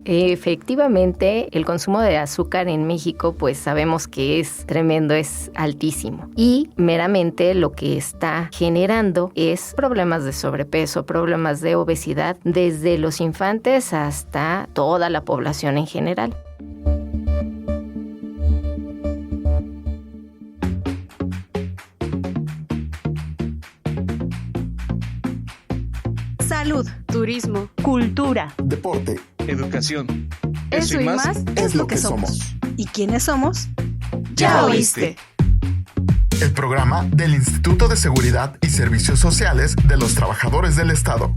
Efectivamente, el consumo de azúcar en México, pues sabemos que es tremendo, es altísimo. Y meramente lo que está generando es problemas de sobrepeso, problemas de obesidad, desde los infantes hasta toda la población en general. Salud, turismo, cultura, deporte, educación. Eso y más es lo que somos. ¿Y quiénes somos? ¡Ya oíste! El programa del Instituto de Seguridad y Servicios Sociales de los Trabajadores del Estado.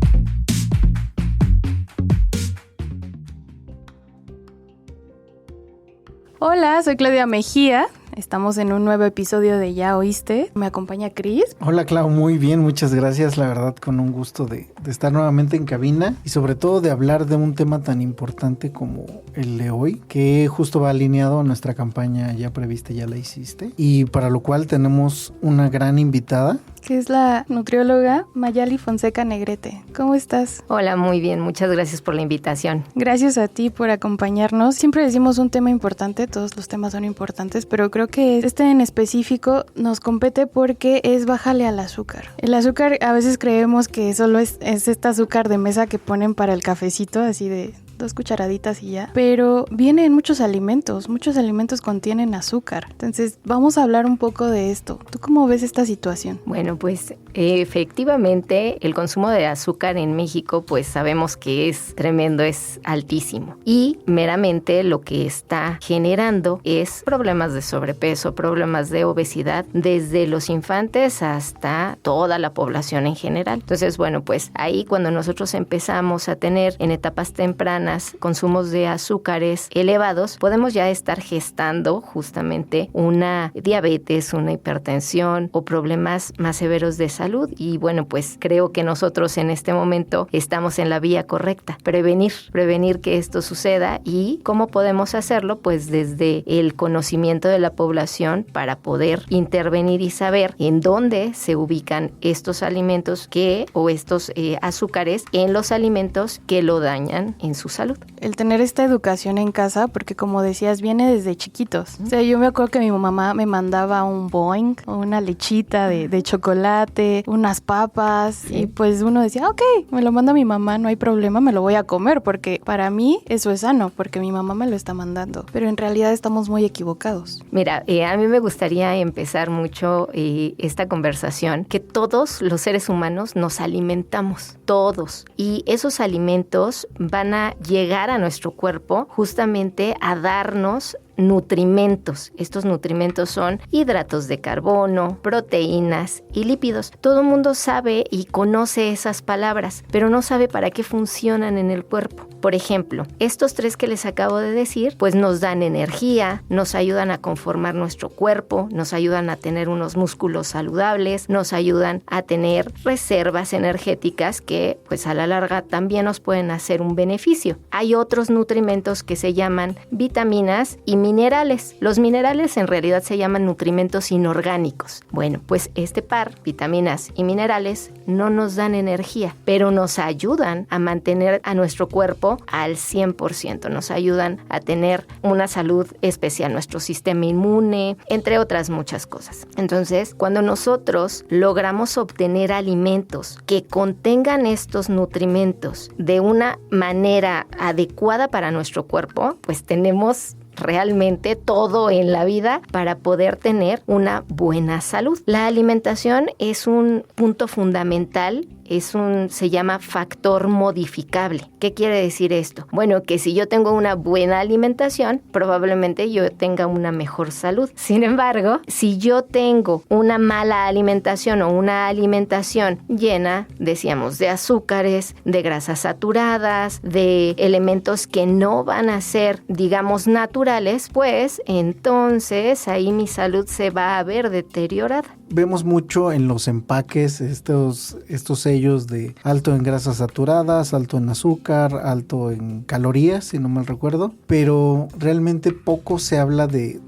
Hola, soy Claudia Mejía. Estamos en un nuevo episodio de Ya Oíste. Me acompaña Cris. Hola Clau, muy bien, muchas gracias. La verdad, con un gusto de estar nuevamente en cabina y sobre todo de hablar de un tema tan importante como el de hoy, que justo va alineado a nuestra campaña ya prevista, ya la hiciste. Y para lo cual tenemos una gran invitada, que es la nutrióloga Mayali Fonseca Negrete. ¿Cómo estás? Hola, muy bien. Muchas gracias por la invitación. Gracias a ti por acompañarnos. Siempre decimos un tema importante, todos los temas son importantes, pero creo que este en específico nos compete porque es bájale al azúcar. El azúcar a veces creemos que solo es este azúcar de mesa que ponen para el cafecito, así de 2 cucharaditas y ya, pero viene en muchos alimentos contienen azúcar. Entonces vamos a hablar un poco de esto. ¿Tú cómo ves esta situación? Bueno, pues efectivamente el consumo de azúcar en México, pues sabemos que es tremendo, es altísimo. Y meramente lo que está generando es problemas de sobrepeso, problemas de obesidad, desde los infantes hasta toda la población en general. Entonces, bueno, pues ahí cuando nosotros empezamos a tener en etapas tempranas consumos de azúcares elevados, podemos ya estar gestando justamente una diabetes, una hipertensión o problemas más severos de salud. Y bueno, pues creo que nosotros en este momento estamos en la vía correcta. Prevenir que esto suceda. ¿Y cómo podemos hacerlo? Pues desde el conocimiento de la población para poder intervenir y saber en dónde se ubican estos alimentos o estos azúcares en los alimentos que lo dañan en su salud. El tener esta educación en casa, porque como decías, viene desde chiquitos. O sea, yo me acuerdo que mi mamá me mandaba un Boing, una lechita de chocolate, unas papas, sí. Y pues uno decía, ok, me lo manda mi mamá, no hay problema, me lo voy a comer, porque para mí eso es sano, porque mi mamá me lo está mandando. Pero en realidad estamos muy equivocados. Mira, a mí me gustaría empezar mucho esta conversación, que todos los seres humanos nos alimentamos, todos. Y esos alimentos van a llegar a nuestro cuerpo justamente a darnos nutrimentos. Estos nutrimentos son hidratos de carbono, proteínas y lípidos. Todo el mundo sabe y conoce esas palabras, pero no sabe para qué funcionan en el cuerpo. Por ejemplo, estos 3 que les acabo de decir, pues nos dan energía, nos ayudan a conformar nuestro cuerpo, nos ayudan a tener unos músculos saludables, nos ayudan a tener reservas energéticas que, pues a la larga también nos pueden hacer un beneficio. Hay otros nutrimentos que se llaman vitaminas y minerales. Los minerales en realidad se llaman nutrimentos inorgánicos. Bueno, pues este par, vitaminas y minerales, no nos dan energía, pero nos ayudan a mantener a nuestro cuerpo al 100%. Nos ayudan a tener una salud especial, nuestro sistema inmune, entre otras muchas cosas. Entonces, cuando nosotros logramos obtener alimentos que contengan estos nutrimentos de una manera adecuada para nuestro cuerpo, pues tenemos realmente todo en la vida para poder tener una buena salud. La alimentación es un punto fundamental, se llama factor modificable. ¿Qué quiere decir esto? Bueno, que si yo tengo una buena alimentación, probablemente yo tenga una mejor salud. Sin embargo, si yo tengo una mala alimentación o una alimentación llena, decíamos, de azúcares, de grasas saturadas, de elementos que no van a ser, digamos, naturales, pues entonces ahí mi salud se va a ver deteriorada. vemos mucho en los empaques estos sellos de alto en grasas saturadas, alto en azúcar, alto en calorías, si no mal recuerdo, pero realmente poco se habla de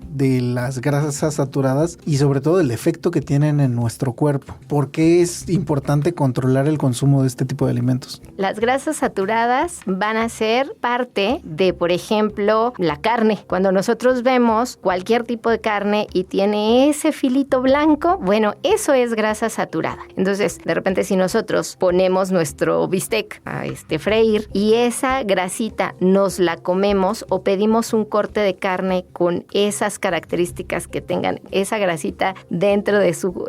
las grasas saturadas y sobre todo del efecto que tienen en nuestro cuerpo. ¿Por qué es importante controlar el consumo de este tipo de alimentos? Las grasas saturadas van a ser parte de, por ejemplo, la carne. Cuando nosotros vemos cualquier tipo de carne y tiene ese filito blanco, bueno, eso es grasa saturada. Entonces, de repente, si nosotros ponemos nuestro bistec a freír y esa grasita nos la comemos o pedimos un corte de carne con esas características que tengan esa grasita dentro de su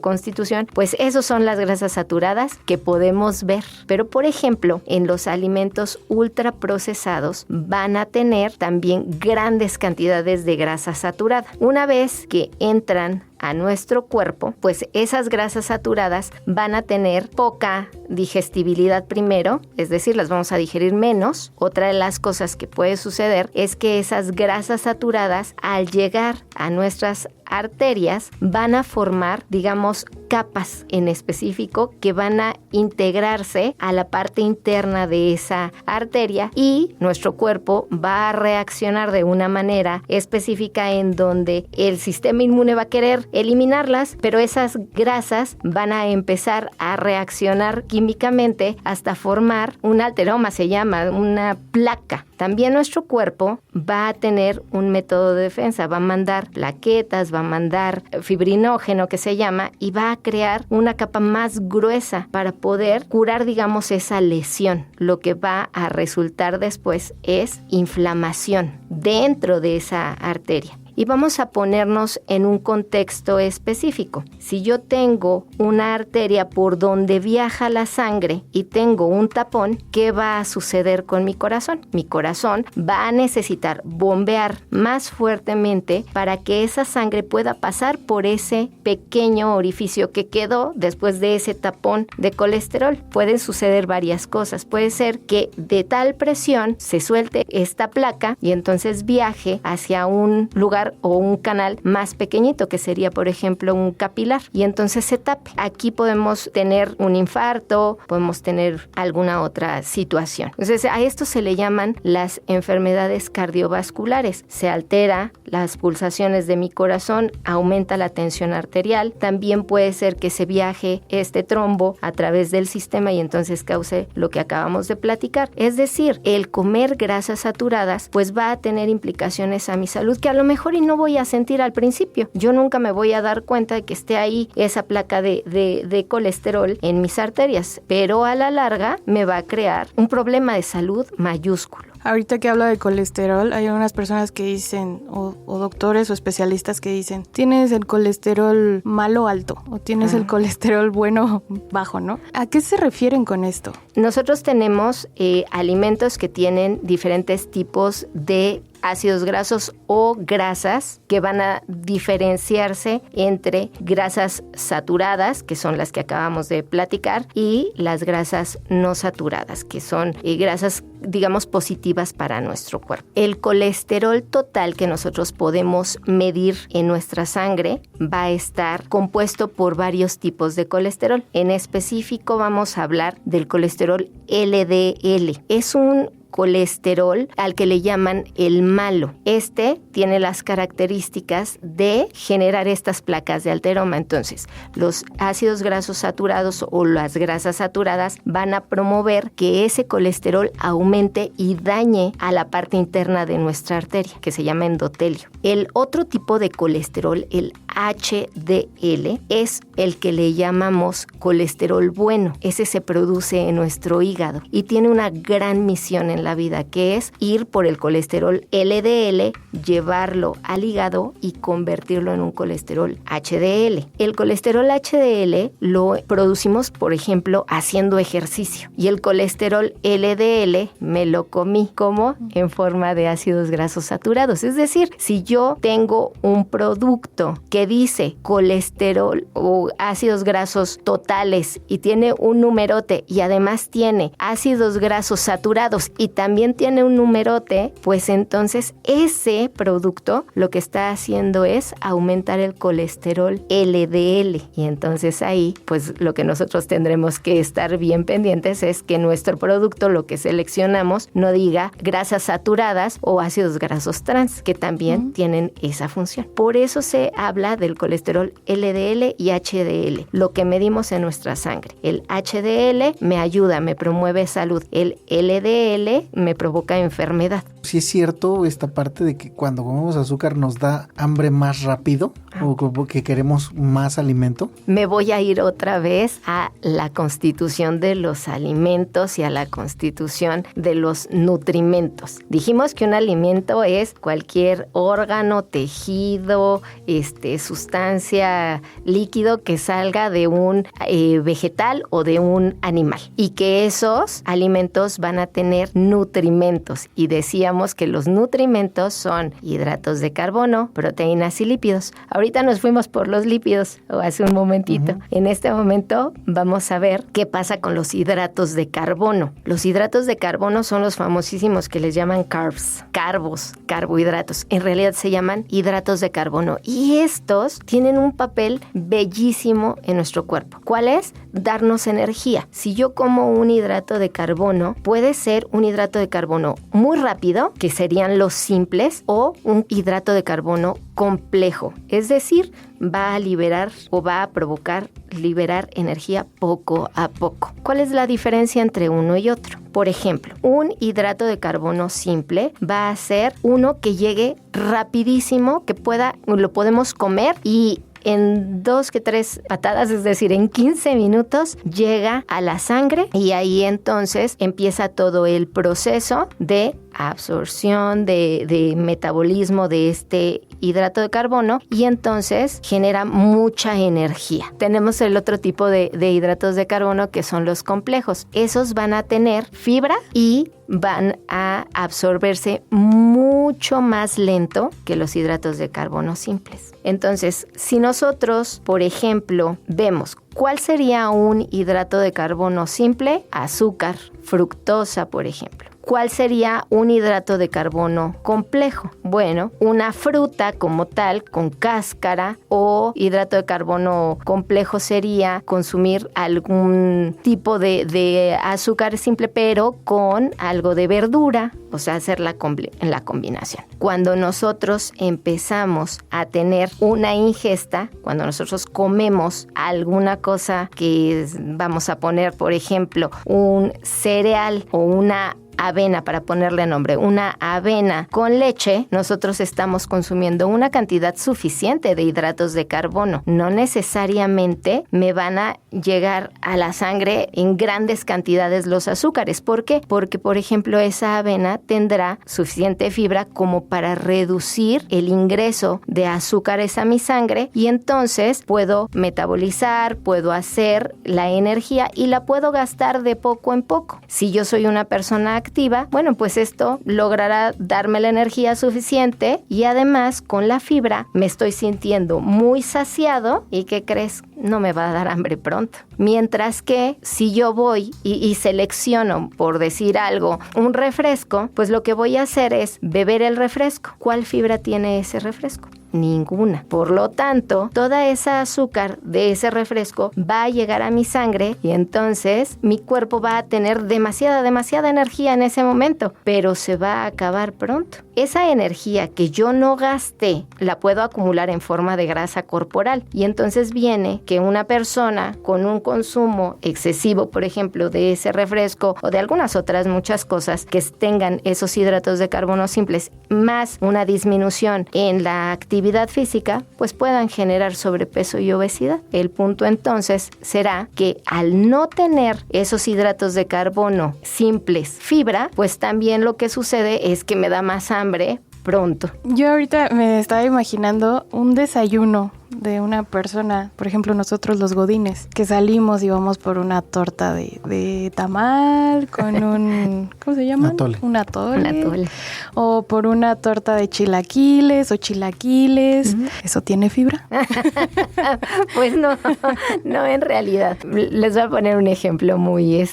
constitución, pues esos son las grasas saturadas que podemos ver. Pero, por ejemplo, en los alimentos ultraprocesados van a tener también grandes cantidades de grasa saturada. Una vez que entran a nuestro cuerpo, pues esas grasas saturadas van a tener poca digestibilidad primero, es decir, las vamos a digerir menos. Otra de las cosas que puede suceder es que esas grasas saturadas, al llegar a nuestras arterias, van a formar, digamos, capas en específico que van a integrarse a la parte interna de esa arteria y nuestro cuerpo va a reaccionar de una manera específica en donde el sistema inmune va a querer eliminarlas, pero esas grasas van a empezar a reaccionar químicamente hasta formar un alteroma, se llama, una placa. También nuestro cuerpo va a tener un método de defensa, va a mandar plaquetas, va a mandar fibrinógeno que se llama y va a crear una capa más gruesa para poder curar, digamos, esa lesión. Lo que va a resultar después es inflamación dentro de esa arteria. Y vamos a ponernos en un contexto específico. Si yo tengo una arteria por donde viaja la sangre y tengo un tapón, ¿qué va a suceder con mi corazón? Mi corazón va a necesitar bombear más fuertemente para que esa sangre pueda pasar por ese pequeño orificio que quedó después de ese tapón de colesterol. Pueden suceder varias cosas. Puede ser que de tal presión se suelte esta placa y entonces viaje hacia un lugar o un canal más pequeñito, que sería, por ejemplo, un capilar, y entonces se tape. Aquí podemos tener un infarto, podemos tener alguna otra situación. Entonces, a esto se le llaman las enfermedades cardiovasculares. Se altera las pulsaciones de mi corazón, aumenta la tensión arterial. También puede ser que se viaje este trombo a través del sistema y entonces cause lo que acabamos de platicar. Es decir, el comer grasas saturadas pues va a tener implicaciones a mi salud que a lo mejor y no voy a sentir al principio. Yo nunca me voy a dar cuenta de que esté ahí esa placa de colesterol en mis arterias, pero a la larga me va a crear un problema de salud mayúsculo. Ahorita que hablo de colesterol, hay algunas personas que dicen, o doctores o especialistas que dicen, tienes el colesterol malo alto o tienes el colesterol bueno bajo, ¿no? ¿A qué se refieren con esto? Nosotros tenemos alimentos que tienen diferentes tipos de ácidos grasos o grasas que van a diferenciarse entre grasas saturadas, que son las que acabamos de platicar, y las grasas no saturadas, que son grasas, digamos, positivas para nuestro cuerpo. El colesterol total que nosotros podemos medir en nuestra sangre va a estar compuesto por varios tipos de colesterol. En específico vamos a hablar del colesterol LDL. Es un colesterol al que le llaman el malo. Este tiene las características de generar estas placas de alteroma. Entonces, los ácidos grasos saturados o las grasas saturadas van a promover que ese colesterol aumente y dañe a la parte interna de nuestra arteria, que se llama endotelio. El otro tipo de colesterol, el HDL, es el que le llamamos colesterol bueno. Ese se produce en nuestro hígado y tiene una gran misión en la vida, que es ir por el colesterol LDL, llevarlo al hígado y convertirlo en un colesterol HDL. El colesterol HDL lo producimos, por ejemplo, haciendo ejercicio, y el colesterol LDL me lo comí como en forma de ácidos grasos saturados. Es decir, si yo tengo un producto que dice colesterol o ácidos grasos totales y tiene un numerote y además tiene ácidos grasos saturados y también tiene un numerote, pues entonces ese producto lo que está haciendo es aumentar el colesterol LDL. Y entonces ahí, pues lo que nosotros tendremos que estar bien pendientes es que nuestro producto, lo que seleccionamos, no diga grasas saturadas o ácidos grasos trans, que también tienen esa función. Por eso se habla del colesterol LDL y HDL, lo que medimos en nuestra sangre. El HDL me ayuda, me promueve salud. El LDL me provoca enfermedad. Sí es cierto esta parte de que cuando comemos azúcar nos da hambre más rápido o que queremos más alimento. Me voy a ir otra vez a la constitución de los alimentos y a la constitución de los nutrimentos. Dijimos que un alimento es cualquier órgano, tejido, sustancia, líquido que salga de un vegetal o de un animal, y que esos alimentos van a tener nutrimentos, y decíamos que los nutrimentos son hidratos de carbono, proteínas y lípidos. Ahorita nos fuimos por los lípidos, o hace un momentito. En este momento vamos a ver qué pasa con los hidratos de carbono. Los hidratos de carbono son los famosísimos que les llaman carbohidratos. En realidad se llaman hidratos de carbono, y estos tienen un papel bellísimo en nuestro cuerpo. ¿Cuál es? Darnos energía. Si yo como un hidrato de carbono, puede ser un hidrato de carbono muy rápido, que serían los simples, o un hidrato de carbono complejo, es decir, va a liberar o va a provocar liberar energía poco a poco. ¿Cuál es la diferencia entre uno y otro? Por ejemplo, un hidrato de carbono simple va a ser uno que llegue rapidísimo, que lo podemos comer y en 2 que 3 patadas, es decir, en 15 minutos llega a la sangre, y ahí entonces empieza todo el proceso de absorción, de metabolismo de este hidrato de carbono, y entonces genera mucha energía. Tenemos el otro tipo de hidratos de carbono, que son los complejos. Esos van a tener fibra y van a absorberse mucho más lento que los hidratos de carbono simples. Entonces, si nosotros, por ejemplo, vemos ¿cuál sería un hidrato de carbono simple? Azúcar, fructosa, por ejemplo. ¿Cuál sería un hidrato de carbono complejo? Bueno, una fruta como tal, con cáscara, o hidrato de carbono complejo sería consumir algún tipo de azúcar simple, pero con algo de verdura, o sea, hacer la combinación. Cuando nosotros empezamos a tener una ingesta, cuando nosotros comemos alguna cosa que vamos a poner, por ejemplo, un cereal o una avena, para ponerle nombre, una avena con leche, nosotros estamos consumiendo una cantidad suficiente de hidratos de carbono. No necesariamente me van a llegar a la sangre en grandes cantidades los azúcares. ¿Por qué? Porque, por ejemplo, esa avena tendrá suficiente fibra como para reducir el ingreso de azúcares a mi sangre, y entonces puedo metabolizar, puedo hacer la energía y la puedo gastar de poco en poco. Si yo soy una persona activa, bueno, pues esto logrará darme la energía suficiente, y además con la fibra me estoy sintiendo muy saciado, y ¿qué crees? No me va a dar hambre pronto. Mientras que si yo voy y selecciono, por decir algo, un refresco, pues lo que voy a hacer es beber el refresco. ¿Cuál fibra tiene ese refresco? Ninguna. Por lo tanto, toda esa azúcar de ese refresco va a llegar a mi sangre, y entonces mi cuerpo va a tener demasiada energía en ese momento, pero se va a acabar pronto. Esa energía que yo no gasté la puedo acumular en forma de grasa corporal, y entonces viene que una persona con un consumo excesivo, por ejemplo, de ese refresco o de algunas otras muchas cosas que tengan esos hidratos de carbono simples, más una disminución en la actividad física, pues puedan generar sobrepeso y obesidad. El punto entonces será que al no tener esos hidratos de carbono simples, fibra, pues también lo que sucede es que me da más hambre pronto. Yo ahorita me estaba imaginando un desayuno de una persona, por ejemplo nosotros los godines, que salimos y vamos por una torta de tamal con un, ¿cómo se llama? Un atole. O por una torta de chilaquiles o chilaquiles. ¿Eso tiene fibra? Pues no, en realidad. Les voy a poner un ejemplo muy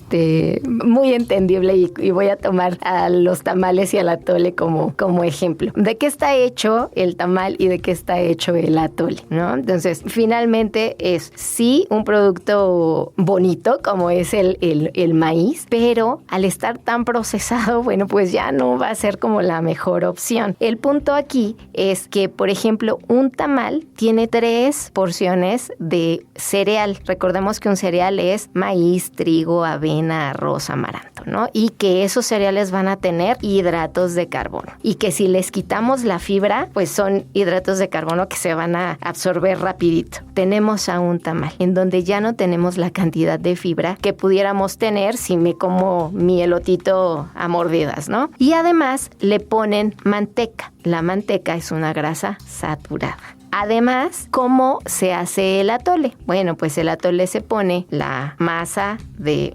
entendible y voy a tomar a los tamales y al atole como ejemplo. ¿De qué está hecho el tamal y de qué está hecho el atole, ¿no? Entonces, finalmente es sí un producto bonito como es el maíz, pero al estar tan procesado, bueno, pues ya no va a ser como la mejor opción. El punto aquí es que, por ejemplo, un tamal tiene 3 porciones de cereal. Recordemos que un cereal es maíz, trigo, avena, arroz, amaranto, ¿no? Y que esos cereales van a tener hidratos de carbono. Y que si les quitamos la fibra, pues son hidratos de carbono que se van a absorber rapidito. Tenemos a un tamal en donde ya no tenemos la cantidad de fibra que pudiéramos tener si me como mi elotito a mordidas, ¿no? Y además le ponen manteca. La manteca es una grasa saturada. Además, ¿cómo se hace el atole? Bueno, pues el atole se pone la masa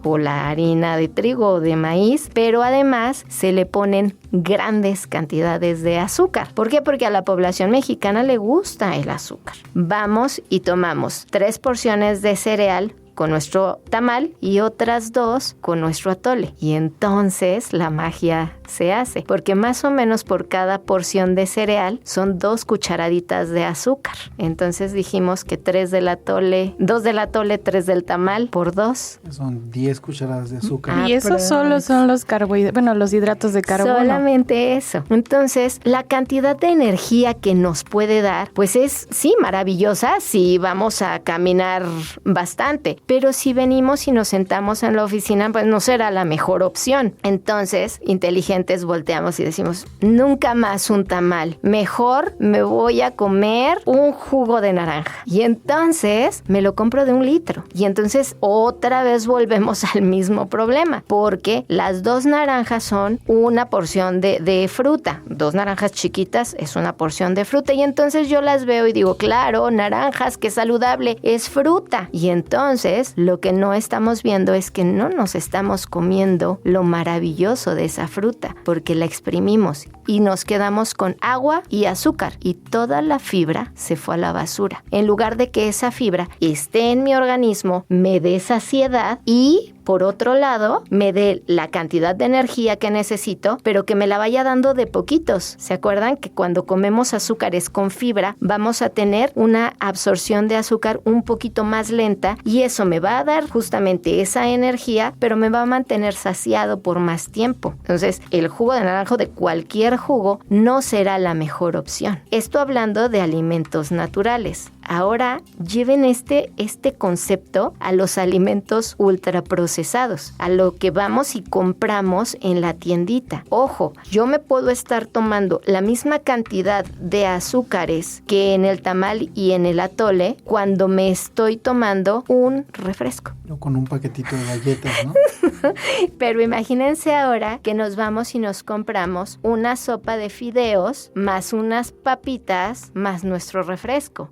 o la harina de trigo o de maíz, pero además se le ponen grandes cantidades de azúcar. ¿Por qué? Porque a la población mexicana le gusta el azúcar. Vamos y tomamos 3 porciones de cereal con nuestro tamal y otras 2 con nuestro atole. Y entonces la magia se hace, porque más o menos por cada porción de cereal son 2 cucharaditas de azúcar. Entonces dijimos que 3 del atole, 2 del atole, 3 del tamal por 2. Son 10 cucharadas de azúcar. Y eso solo son los los hidratos de carbono. Solamente eso. Entonces, la cantidad de energía que nos puede dar, pues es, sí, maravillosa si vamos a caminar bastante. Pero si venimos y nos sentamos en la oficina, pues no será la mejor opción. Entonces, inteligentes volteamos y decimos, nunca más un tamal. Mejor me voy a comer un jugo de naranja. Y entonces me lo compro de 1 litro. Y entonces otra vez volvemos al mismo problema, porque las 2 naranjas son una porción de fruta. 2 naranjas chiquitas es una porción de fruta. Y entonces yo las veo y digo, claro, naranjas, qué saludable, es fruta. Y entonces lo que no estamos viendo es que no nos estamos comiendo lo maravilloso de esa fruta, porque la exprimimos y nos quedamos con agua y azúcar y toda la fibra se fue a la basura. En lugar de que esa fibra esté en mi organismo, me dé saciedad y por otro lado, me dé la cantidad de energía que necesito, pero que me la vaya dando de poquitos. ¿Se acuerdan que cuando comemos azúcares con fibra, vamos a tener una absorción de azúcar un poquito más lenta y eso me va a dar justamente esa energía, pero me va a mantener saciado por más tiempo? Entonces, el jugo de naranja, de cualquier jugo, no será la mejor opción. Esto hablando de alimentos naturales. Ahora lleven este concepto a los alimentos ultraprocesados, a lo que vamos y compramos en la tiendita. Ojo, yo me puedo estar tomando la misma cantidad de azúcares que en el tamal y en el atole cuando me estoy tomando un refresco. O con un paquetito de galletas, ¿no? Pero imagínense ahora que nos vamos y nos compramos una sopa de fideos más unas papitas más nuestro refresco.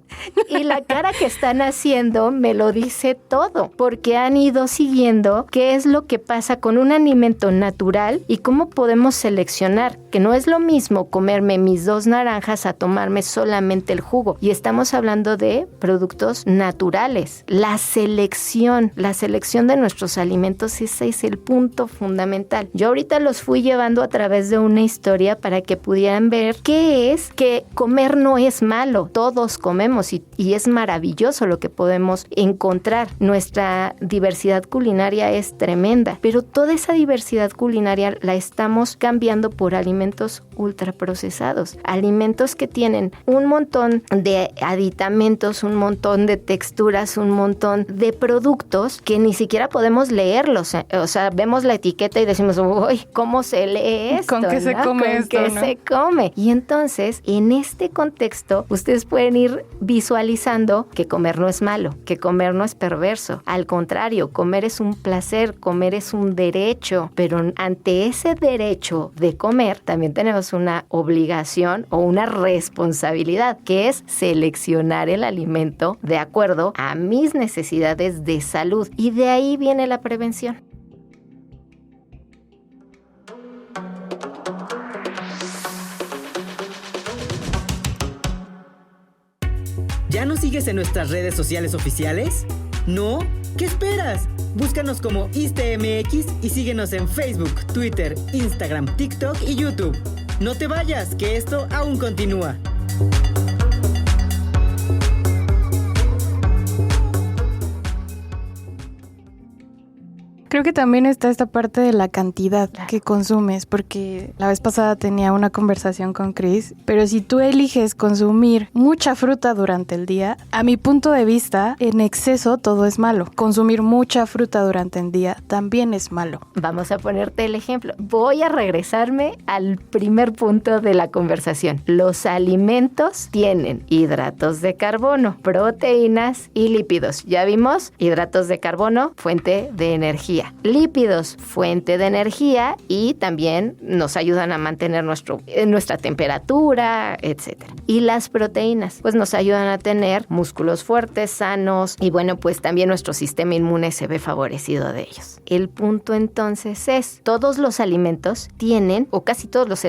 Y la cara que están haciendo me lo dice todo, porque han ido siguiendo qué es lo que pasa con un alimento natural y cómo podemos seleccionar, que no es lo mismo comerme mis 2 naranjas a tomarme solamente el jugo. Y estamos hablando de productos naturales. La selección de nuestros alimentos, ese es el punto fundamental. Yo ahorita los fui llevando a través de una historia para que pudieran ver qué es que comer no es malo. Todos comemos y es maravilloso lo que podemos encontrar. Nuestra diversidad culinaria es tremenda, pero toda esa diversidad culinaria la estamos cambiando por alimentos ultraprocesados, alimentos que tienen un montón de aditamentos, un montón de texturas, un montón de productos que ni siquiera podemos leerlos. O sea, vemos la etiqueta y decimos, uy, ¿cómo se lee esto? ¿Con qué se come ¿Con esto? qué se come? Y entonces, en este contexto, ustedes pueden ir visualizando verbalizando que comer no es malo, que comer no es perverso. Al contrario, comer es un placer, comer es un derecho, pero ante ese derecho de comer también tenemos una obligación o una responsabilidad, que es seleccionar el alimento de acuerdo a mis necesidades de salud. Y de ahí viene la prevención. ¿Ya nos sigues en nuestras redes sociales oficiales? ¿No? ¿Qué esperas? Búscanos como ISSSTEMX y síguenos en Facebook, Twitter, Instagram, TikTok y YouTube. No te vayas, que esto aún continúa. Creo que también está esta parte de la cantidad que consumes, porque la vez pasada tenía una conversación con Chris, pero si tú eliges consumir mucha fruta durante el día, a mi punto de vista, en exceso todo es malo. Consumir mucha fruta durante el día también es malo. Vamos a ponerte el ejemplo. Voy a regresarme al primer punto de la conversación. Los alimentos tienen hidratos de carbono, proteínas y lípidos. Ya vimos, hidratos de carbono, fuente de energía. Lípidos, fuente de energía y también nos ayudan a mantener nuestra temperatura, etc. Y las proteínas, pues nos ayudan a tener músculos fuertes, sanos y bueno, pues también nuestro sistema inmune se ve favorecido de ellos. El punto entonces es, todos los alimentos tienen, o casi todos los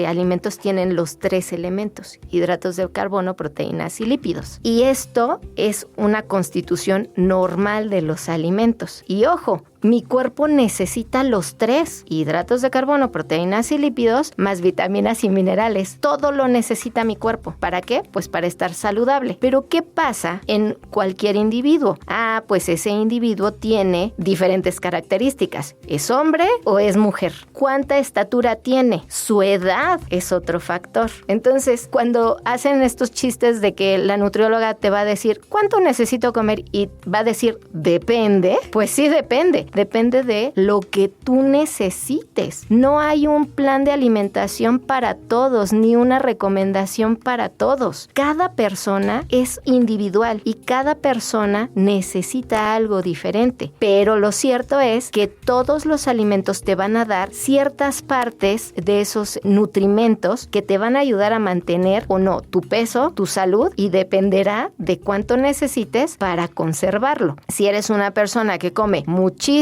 alimentos tienen los 3 elementos, hidratos de carbono, proteínas y lípidos. Y esto es una constitución normal de los alimentos. Y ojo, mi cuerpo necesita los 3, hidratos de carbono, proteínas y lípidos, más vitaminas y minerales. Todo lo necesita mi cuerpo. ¿Para qué? Pues para estar saludable. Pero ¿qué pasa en cualquier individuo? Pues ese individuo tiene diferentes características. ¿Es hombre o es mujer? ¿Cuánta estatura tiene? Su edad es otro factor. Entonces, cuando hacen estos chistes de que la nutrióloga te va a decir, ¿cuánto necesito comer? Y va a decir, depende. Pues sí, depende. Depende de lo que tú necesites. No hay un plan de alimentación para todos, ni una recomendación para todos. Cada persona es individual y cada persona necesita algo diferente. Pero lo cierto es que todos los alimentos te van a dar ciertas partes de esos nutrimentos que te van a ayudar a mantener o no tu peso, tu salud, y dependerá de cuánto necesites para conservarlo. Si eres una persona que come muchísimos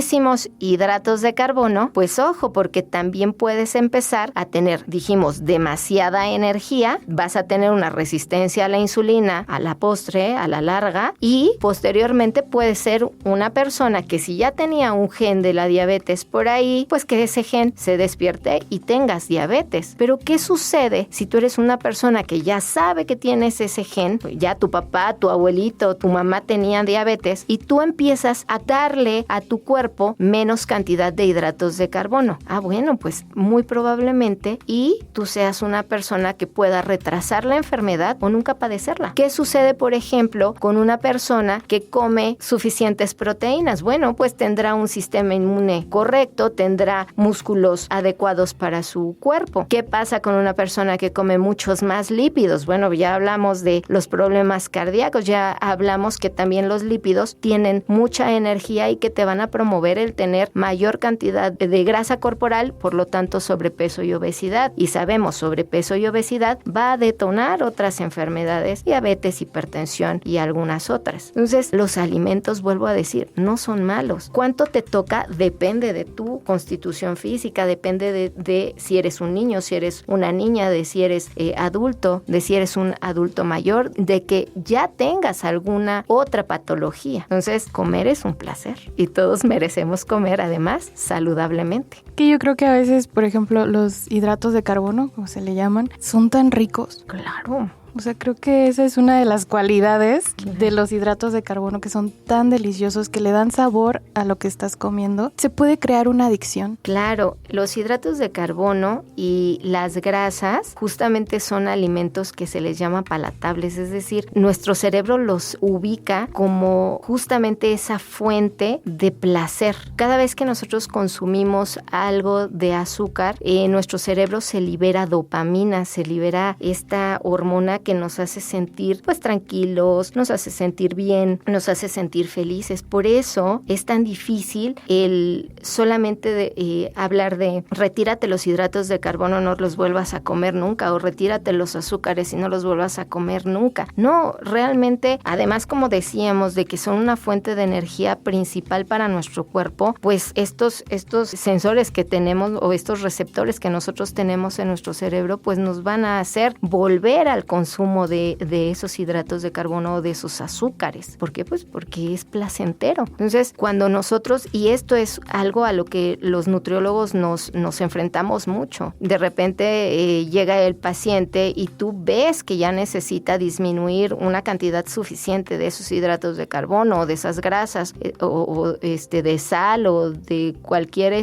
hidratos de carbono, pues ojo, porque también puedes empezar a tener, dijimos, demasiada energía, vas a tener una resistencia a la insulina, a la postre, a la larga, y posteriormente puede ser una persona que si ya tenía un gen de la diabetes por ahí, pues que ese gen se despierte y tengas diabetes. Pero ¿qué sucede si tú eres una persona que ya sabe que tienes ese gen? Ya tu papá, tu abuelito, tu mamá tenían diabetes y tú empiezas a darle a tu cuerpo menos cantidad de hidratos de carbono. Bueno, pues muy probablemente y tú seas una persona que pueda retrasar la enfermedad o nunca padecerla. ¿Qué sucede, por ejemplo, con una persona que come suficientes proteínas? Bueno, pues tendrá un sistema inmune correcto, tendrá músculos adecuados para su cuerpo. ¿Qué pasa con una persona que come muchos más lípidos? Bueno, ya hablamos de los problemas cardíacos, ya hablamos que también los lípidos tienen mucha energía y que te van a promover el tener mayor cantidad de grasa corporal, por lo tanto sobrepeso y obesidad. Y sabemos, sobrepeso y obesidad va a detonar otras enfermedades, diabetes, hipertensión y algunas otras. Entonces, los alimentos, vuelvo a decir, no son malos. ¿Cuánto te toca? Depende de tu constitución física, depende de si eres un niño, si eres una niña, de si eres adulto, de si eres un adulto mayor, de que ya tengas alguna otra patología. Entonces, comer es un placer y todos merecemos comer, además, saludablemente. Que yo creo que a veces, por ejemplo, los hidratos de carbono, como se le llaman, son tan ricos. Claro. O sea, creo que esa es una de las cualidades de los hidratos de carbono, que son tan deliciosos, que le dan sabor a lo que estás comiendo. ¿Se puede crear una adicción? Claro, los hidratos de carbono y las grasas justamente son alimentos que se les llama palatables, es decir, nuestro cerebro los ubica como justamente esa fuente de placer. Cada vez que nosotros consumimos algo de azúcar, nuestro cerebro se libera dopamina, se libera esta hormona que nos hace sentir pues tranquilos, nos hace sentir bien, nos hace sentir felices. Por eso es tan difícil el solamente hablar de retírate los hidratos de carbono, no los vuelvas a comer nunca, o retírate los azúcares y no los vuelvas a comer nunca. No, realmente, además, como decíamos, de que son una fuente de energía principal para nuestro cuerpo, pues estos sensores que tenemos o estos receptores que nosotros tenemos en nuestro cerebro, pues nos van a hacer volver al consumo de esos hidratos de carbono o de esos azúcares. ¿Por qué? Pues porque es placentero. Entonces, cuando nosotros, y esto es algo a lo que los nutriólogos nos enfrentamos mucho, de repente llega el paciente y tú ves que ya necesita disminuir una cantidad suficiente de esos hidratos de carbono o de esas grasas o de sal o de cualquier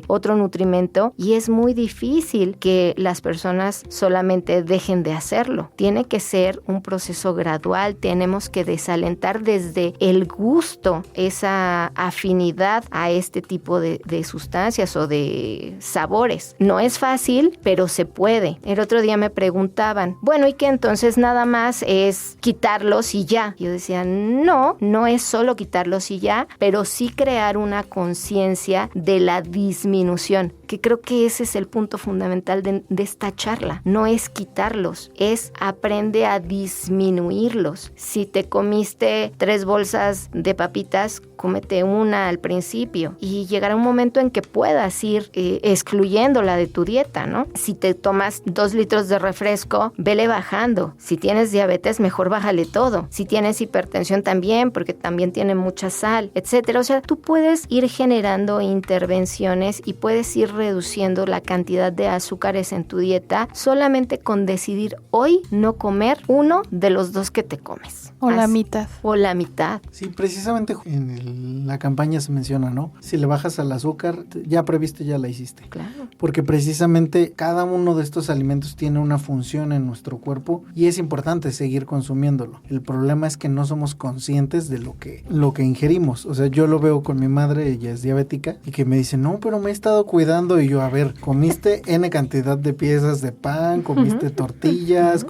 otro nutrimento, y es muy difícil que las personas solamente dejen de hacerlo. Tiene que ser un proceso gradual, tenemos que desalentar desde el gusto esa afinidad a este tipo de sustancias o de sabores. No es fácil, pero se puede. El otro día me preguntaban, bueno, ¿y qué entonces nada más es quitarlos y ya? Yo decía, no es solo quitarlos y ya, pero sí crear una conciencia de la disminución, que creo que ese es el punto fundamental de esta charla. No es quitarlos, es aprende a disminuirlos. Si te comiste 3 bolsas de papitas, cómete una al principio y llegará un momento en que puedas ir excluyéndola de tu dieta, ¿no? Si te tomas 2 litros de refresco, vele bajando. Si tienes diabetes, mejor bájale todo. Si tienes hipertensión también, porque también tiene mucha sal, etcétera. O sea, tú puedes ir generando intervenciones y puedes ir reduciendo la cantidad de azúcares en tu dieta solamente con decidir hoy no comer uno de los 2 que te comes. O la mitad. O la mitad. Sí, precisamente en la campaña se menciona, ¿no? Si le bajas al azúcar, ya previste, ya la hiciste. Claro. Porque precisamente cada uno de estos alimentos tiene una función en nuestro cuerpo y es importante seguir consumiéndolo. El problema es que no somos conscientes de lo que ingerimos. O sea, yo lo veo con mi madre, ella es diabética, y que me dice, no, pero me he estado cuidando. Y yo, a ver, comiste N cantidad de piezas de pan, comiste tortillas,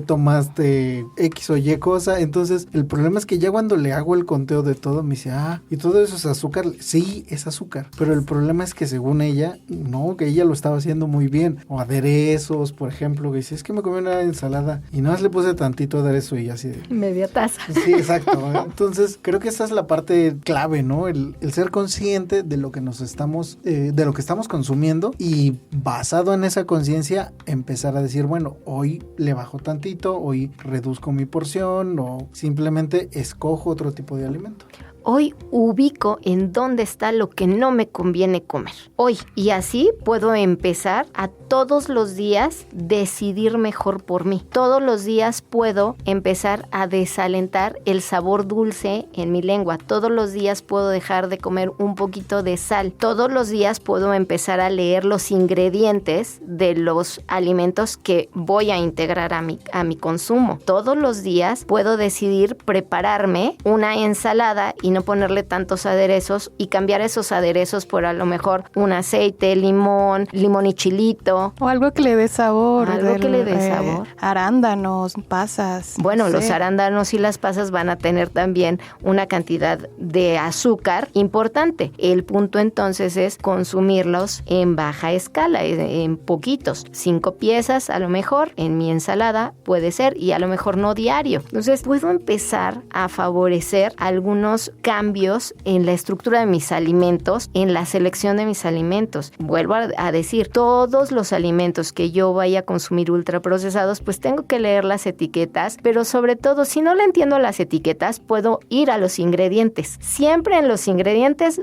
tomaste X o Y cosa. Entonces, el problema es que ya cuando le hago el conteo de todo, me dice, ¿y todo eso es azúcar? Sí, es azúcar. Pero el problema es que según ella, no, que ella lo estaba haciendo muy bien. O aderezos, por ejemplo, que dice, es que me comí una ensalada y nada más le puse tantito aderezo y así. Media taza. Sí, exacto. Entonces, creo que esa es la parte clave, ¿no? El ser consciente de lo que de lo que estamos consumiendo y basado en esa conciencia empezar a decir, bueno, hoy le bajo tantito, hoy reduzco mi porción o simplemente escojo otro tipo de alimento. Hoy ubico en dónde está lo que no me conviene comer. Hoy. Y así puedo empezar a todos los días decidir mejor por mí. Todos los días puedo empezar a desalentar el sabor dulce en mi lengua. Todos los días puedo dejar de comer un poquito de sal. Todos los días puedo empezar a leer los ingredientes de los alimentos que voy a integrar a mi consumo. Todos los días puedo decidir prepararme una ensalada y no ponerle tantos aderezos y cambiar esos aderezos por a lo mejor un aceite, limón y chilito. O algo que le dé sabor. Sabor. Arándanos, pasas. Bueno, los arándanos y las pasas van a tener también una cantidad de azúcar importante. El punto entonces es consumirlos en baja escala, en poquitos. 5 piezas a lo mejor en mi ensalada puede ser y a lo mejor no diario. Entonces puedo empezar a favorecer algunos cambios en la estructura de mis alimentos, en la selección de mis alimentos. Vuelvo a decir, todos los alimentos que yo vaya a consumir ultraprocesados, pues tengo que leer las etiquetas, pero sobre todo, si no le entiendo las etiquetas, puedo ir a los ingredientes. Siempre en los ingredientes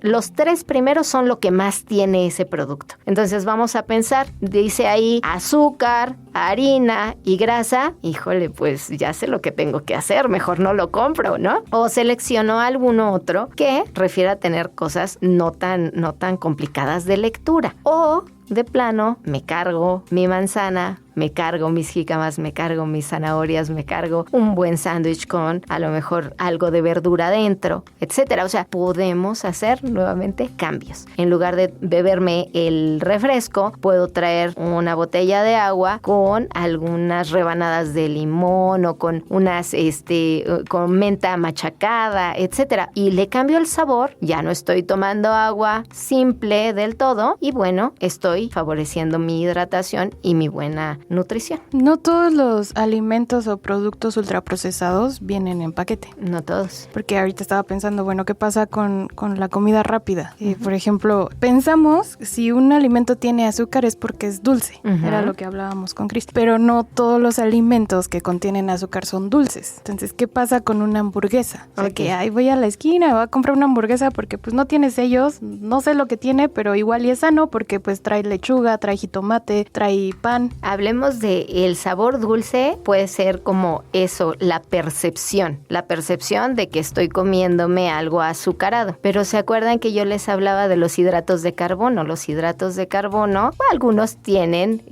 los 3 primeros son lo que más tiene ese producto. Entonces vamos a pensar, dice ahí azúcar, harina y grasa. Híjole, pues ya sé lo que tengo que hacer, mejor no lo compro, ¿no? O selecciono alguno otro que refiera a tener cosas no tan complicadas de lectura. O de plano, me cargo mi manzana, me cargo mis jícamas, me cargo mis zanahorias, me cargo un buen sándwich con a lo mejor algo de verdura dentro, etcétera. O sea, podemos hacer nuevamente cambios. En lugar de beberme el refresco, puedo traer una botella de agua con algunas rebanadas de limón o con unas, con menta machacada, etcétera. Y le cambio el sabor, ya no estoy tomando agua simple del todo y bueno, estoy favoreciendo mi hidratación y mi buena nutrición. No todos los alimentos o productos ultraprocesados vienen en paquete. No todos. Porque ahorita estaba pensando, bueno, ¿qué pasa con la comida rápida? Por ejemplo, pensamos si un alimento tiene azúcar es porque es dulce. Era lo que hablábamos con Cris. Pero no todos los alimentos que contienen azúcar son dulces. Entonces, ¿qué pasa con una hamburguesa? O sea, que ahí voy a la esquina, voy a comprar una hamburguesa porque pues no tiene sellos, no sé lo que tiene, pero igual y es sano porque pues trae lechuga, trae jitomate, trae pan. Hablemos de el sabor dulce, puede ser como eso, la percepción de que estoy comiéndome algo azucarado. Pero ¿se acuerdan que yo les hablaba de los hidratos de carbono? Los hidratos de carbono, algunos tienen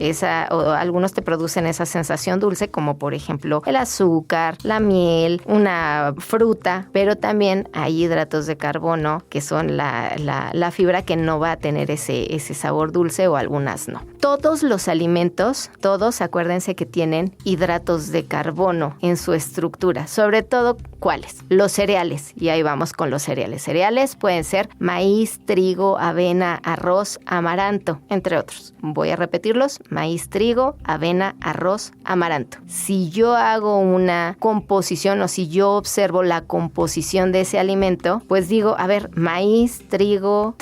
o algunos te producen esa sensación dulce, como por ejemplo el azúcar, la miel, una fruta, pero también hay hidratos de carbono que son la fibra que no va a tener ese sabor dulce o algunas no. Todos los alimentos, acuérdense que tienen hidratos de carbono en su estructura, sobre todo ¿cuáles? Los cereales, y ahí vamos con los cereales. Cereales pueden ser maíz, trigo, avena, arroz, amaranto, entre otros. Voy a repetirlos: maíz, trigo, avena, arroz, amaranto. Si yo hago una composición o si yo observo la composición de ese alimento, pues digo, a ver, maíz, trigo.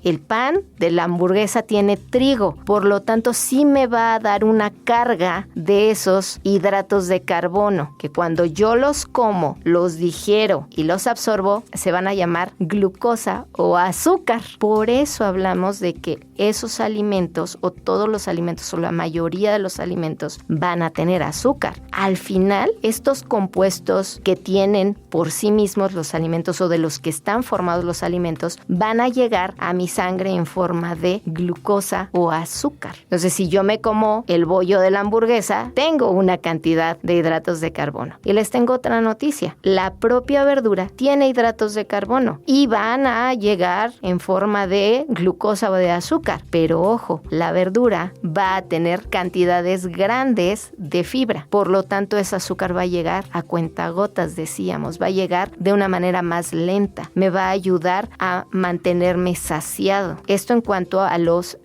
El pan de la hamburguesa tiene trigo, por lo tanto sí me va a dar una carga de esos hidratos de carbono, que cuando yo los como, los digiero y los absorbo, se van a llamar glucosa o azúcar. Por eso hablamos de que esos alimentos o todos los alimentos o la mayoría de los alimentos van a tener azúcar. Al final, estos compuestos que tienen por sí mismos los alimentos o de los que están formados los alimentos van a llegar a mi sangre en forma de glucosa o azúcar. Entonces, si yo me como el bollo de la hamburguesa, tengo una cantidad de hidratos de carbono. Y les tengo otra noticia. La propia verdura tiene hidratos de carbono y van a llegar en forma de glucosa o de azúcar. Pero ojo, la verdura va a tener cantidades grandes de fibra. Por lo tanto, ese azúcar va a llegar a cuentagotas, decíamos. Va a llegar de una manera más lenta. Me va a ayudar a mantenerme saciado. Esto en cuanto a los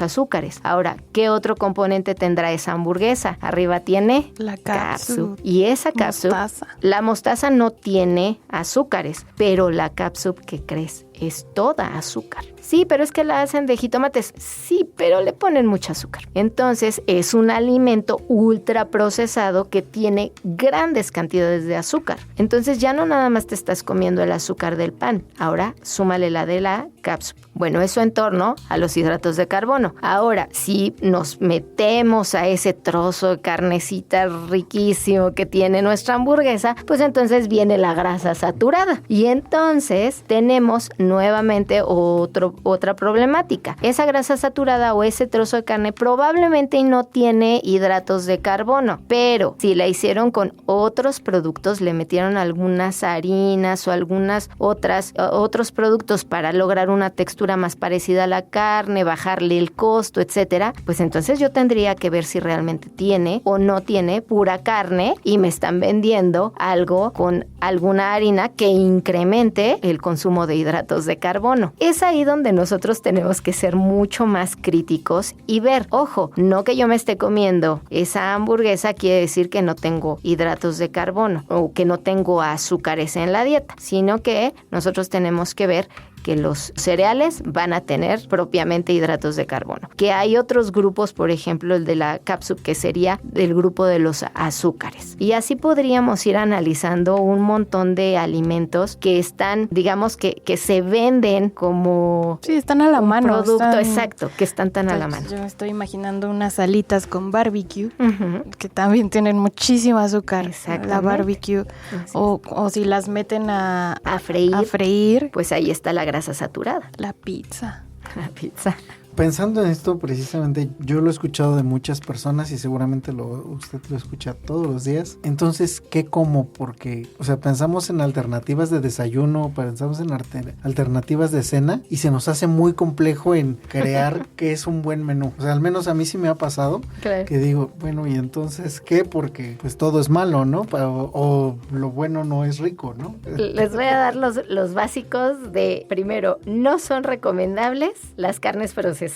azúcares. Ahora, ¿qué otro componente tendrá esa hamburguesa? Arriba tiene la cápsula. Y esa cápsula, la mostaza no tiene azúcares, pero la cápsula, ¿qué crees? Es toda azúcar. Sí, pero es que la hacen de jitomates. Sí, pero le ponen mucho azúcar. Entonces, es un alimento ultraprocesado que tiene grandes cantidades de azúcar. Entonces, ya no nada más te estás comiendo el azúcar del pan. Ahora, súmale la de la cápsula. Bueno, eso en torno a los hidratos de carbono. Ahora, si nos metemos a ese trozo de carnecita riquísimo que tiene nuestra hamburguesa, pues entonces viene la grasa saturada. Y entonces tenemos nuevamente otra problemática. Esa grasa saturada o ese trozo de carne probablemente no tiene hidratos de carbono, pero si la hicieron con otros productos, le metieron algunas harinas o algunas otros productos para lograr una textura más parecida a la carne, bajarle el costo, etcétera, pues entonces yo tendría que ver si realmente tiene o no tiene pura carne y me están vendiendo algo con alguna harina que incremente el consumo de hidratos de carbono. Es ahí donde nosotros tenemos que ser mucho más críticos y ver, ojo, no que yo me esté comiendo esa hamburguesa quiere decir que no tengo hidratos de carbono o que no tengo azúcares en la dieta, sino que nosotros tenemos que ver que los cereales van a tener propiamente hidratos de carbono. Que hay otros grupos, por ejemplo, el de la cápsula, que sería del grupo de los azúcares. Y así podríamos ir analizando un montón de alimentos que están, digamos, que se venden como... Sí, están a la mano. Producto, exacto, que están tan a la mano. Yo me estoy imaginando unas alitas con barbecue, que también tienen muchísimo azúcar. La barbecue. O si las meten a freír, pues ahí está la grasa saturada. La pizza. Pensando en esto, precisamente, yo lo he escuchado de muchas personas y seguramente usted lo escucha todos los días. Entonces, ¿qué como? Porque, o sea, pensamos en alternativas de desayuno, pensamos en alternativas de cena y se nos hace muy complejo en crear qué es un buen menú. O sea, al menos a mí sí me ha pasado que digo, bueno, ¿y entonces qué? Porque pues todo es malo, ¿no? O lo bueno no es rico, ¿no? Les voy a dar los básicos de, primero, no son recomendables las carnes procesadas,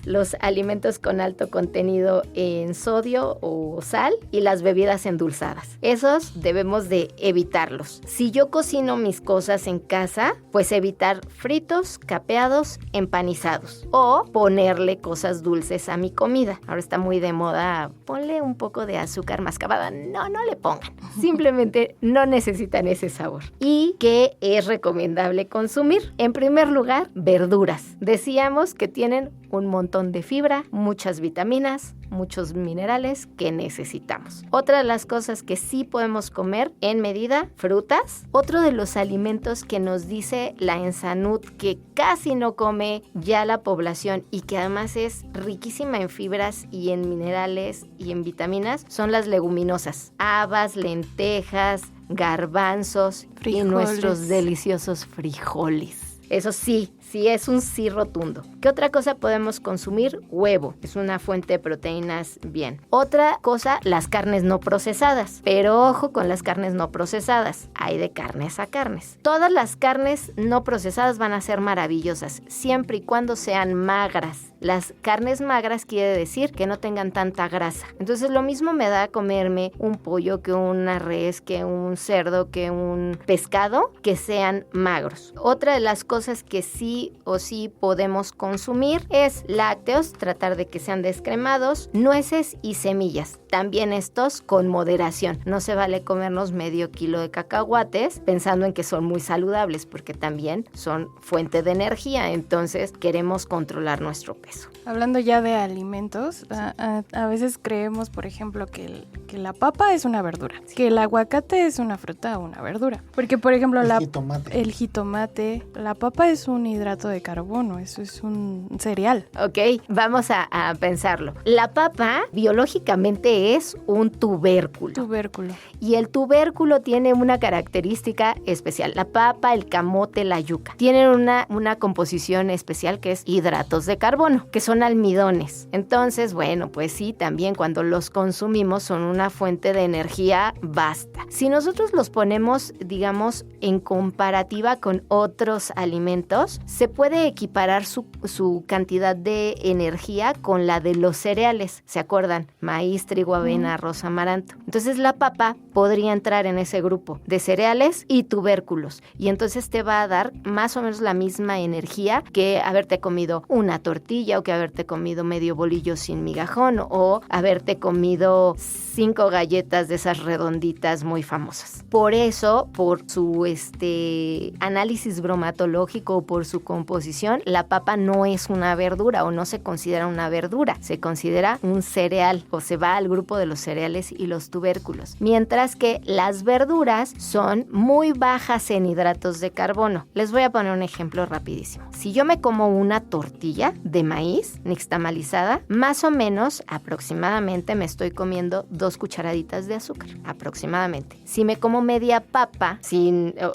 los alimentos con alto contenido en sodio o sal y las bebidas endulzadas. Esos debemos de evitarlos. Si yo cocino mis cosas en casa, pues evitar fritos, capeados, empanizados o ponerle cosas dulces a mi comida. Ahora está muy de moda, ponle un poco de azúcar mascabada. No le pongan. Simplemente no necesitan ese sabor. ¿Y qué es recomendable consumir? En primer lugar, verduras. Decíamos que tienen un montón de fibra, muchas vitaminas, muchos minerales que necesitamos. Otra de las cosas que sí podemos comer en medida, frutas. Otro de los alimentos que nos dice la ENSANUD que casi no come ya la población y que además es riquísima en fibras y en minerales y en vitaminas son las leguminosas. Habas, lentejas, garbanzos, frijoles. Y nuestros deliciosos frijoles. Eso sí es un sí rotundo. ¿Qué otra cosa podemos consumir? Huevo. Es una fuente de proteínas bien. Otra cosa, las carnes no procesadas. Pero ojo con las carnes no procesadas. Hay de carnes a carnes. Todas las carnes no procesadas van a ser maravillosas, siempre y cuando sean magras. Las carnes magras quiere decir que no tengan tanta grasa. Entonces lo mismo me da comerme un pollo que una res, que un cerdo, que un pescado, que sean magros. Otra de las cosas que sí o sí podemos consumir es lácteos, tratar de que sean descremados, nueces y semillas. También estos con moderación. No se vale comernos medio kilo de cacahuates pensando en que son muy saludables porque también son fuente de energía. Entonces queremos controlar nuestro peso. Hablando ya de alimentos, a veces creemos, por ejemplo, que la papa es una verdura, que el aguacate es una fruta o una verdura. Porque, por ejemplo, el jitomate, la papa es un hidrato de carbono, eso es un cereal. Ok, vamos a pensarlo. La papa biológicamente es un tubérculo. Y el tubérculo tiene una característica especial. La papa, el camote, la yuca tienen una composición especial que es hidratos de carbono, que son almidones. Entonces, bueno, pues sí, también cuando los consumimos son una fuente de energía vasta. Si nosotros los ponemos, digamos, en comparativa con otros alimentos, se puede equiparar su cantidad de energía con la de los cereales. ¿Se acuerdan? Maíz, trigo, avena, arroz, amaranto. Entonces la papa podría entrar en ese grupo de cereales y tubérculos. Y entonces te va a dar más o menos la misma energía que haberte comido una tortilla o que haberte comido medio bolillo sin migajón o haberte comido 5 galletas de esas redonditas muy famosas. Por eso, por su análisis bromatológico o por su composición, la papa no es una verdura o no se considera una verdura, se considera un cereal o se va al grupo de los cereales y los tubérculos. Mientras que las verduras son muy bajas en hidratos de carbono. Les voy a poner un ejemplo rapidísimo. Si yo me como una tortilla de maíz nixtamalizada, más o menos aproximadamente me estoy comiendo 2 cucharaditas de azúcar, aproximadamente. Si me como media papa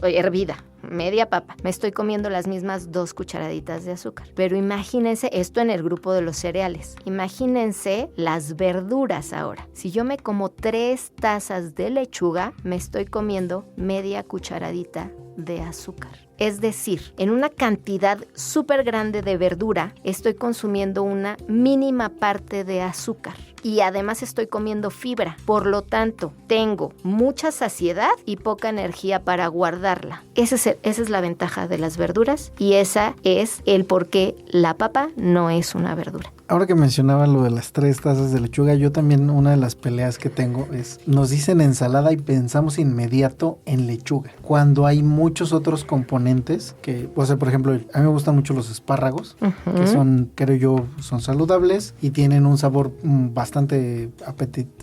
hervida, media papa, me estoy comiendo las mismas 2 cucharaditas de azúcar. Pero imagínense esto en el grupo de los cereales. Imagínense las verduras ahora. Si yo me como 3 tazas de lechuga, me estoy comiendo media cucharadita de azúcar. Es decir, en una cantidad súper grande de verdura, estoy consumiendo una mínima parte de azúcar. Y además estoy comiendo fibra. Por lo tanto, tengo mucha saciedad y poca energía para guardarla. Esa es la ventaja de las verduras y esa es el por qué la papa no es una verdura. Ahora que mencionaba lo de las 3 tazas de lechuga, yo también una de las peleas que tengo es, nos dicen ensalada y pensamos inmediato en lechuga, cuando hay muchos otros componentes diferentes, que, o sea, por ejemplo, a mí me gustan mucho los espárragos, que son, creo yo, son saludables y tienen un sabor bastante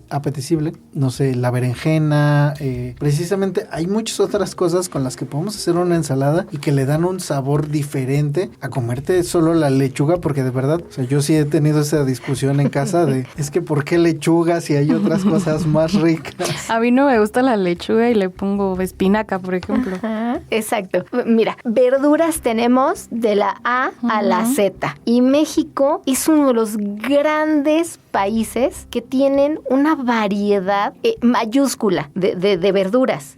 apetecible. No sé, la berenjena, precisamente hay muchas otras cosas con las que podemos hacer una ensalada y que le dan un sabor diferente a comerte solo la lechuga, porque de verdad, o sea, yo sí he tenido esa discusión en casa de, es que ¿por qué lechuga si hay otras cosas más ricas? A mí no me gusta la lechuga y le pongo espinaca, por ejemplo. Ajá, exacto. Mira, verduras tenemos de la A a la Z. Y México es uno de los grandes países que tienen una variedad mayúscula de verduras.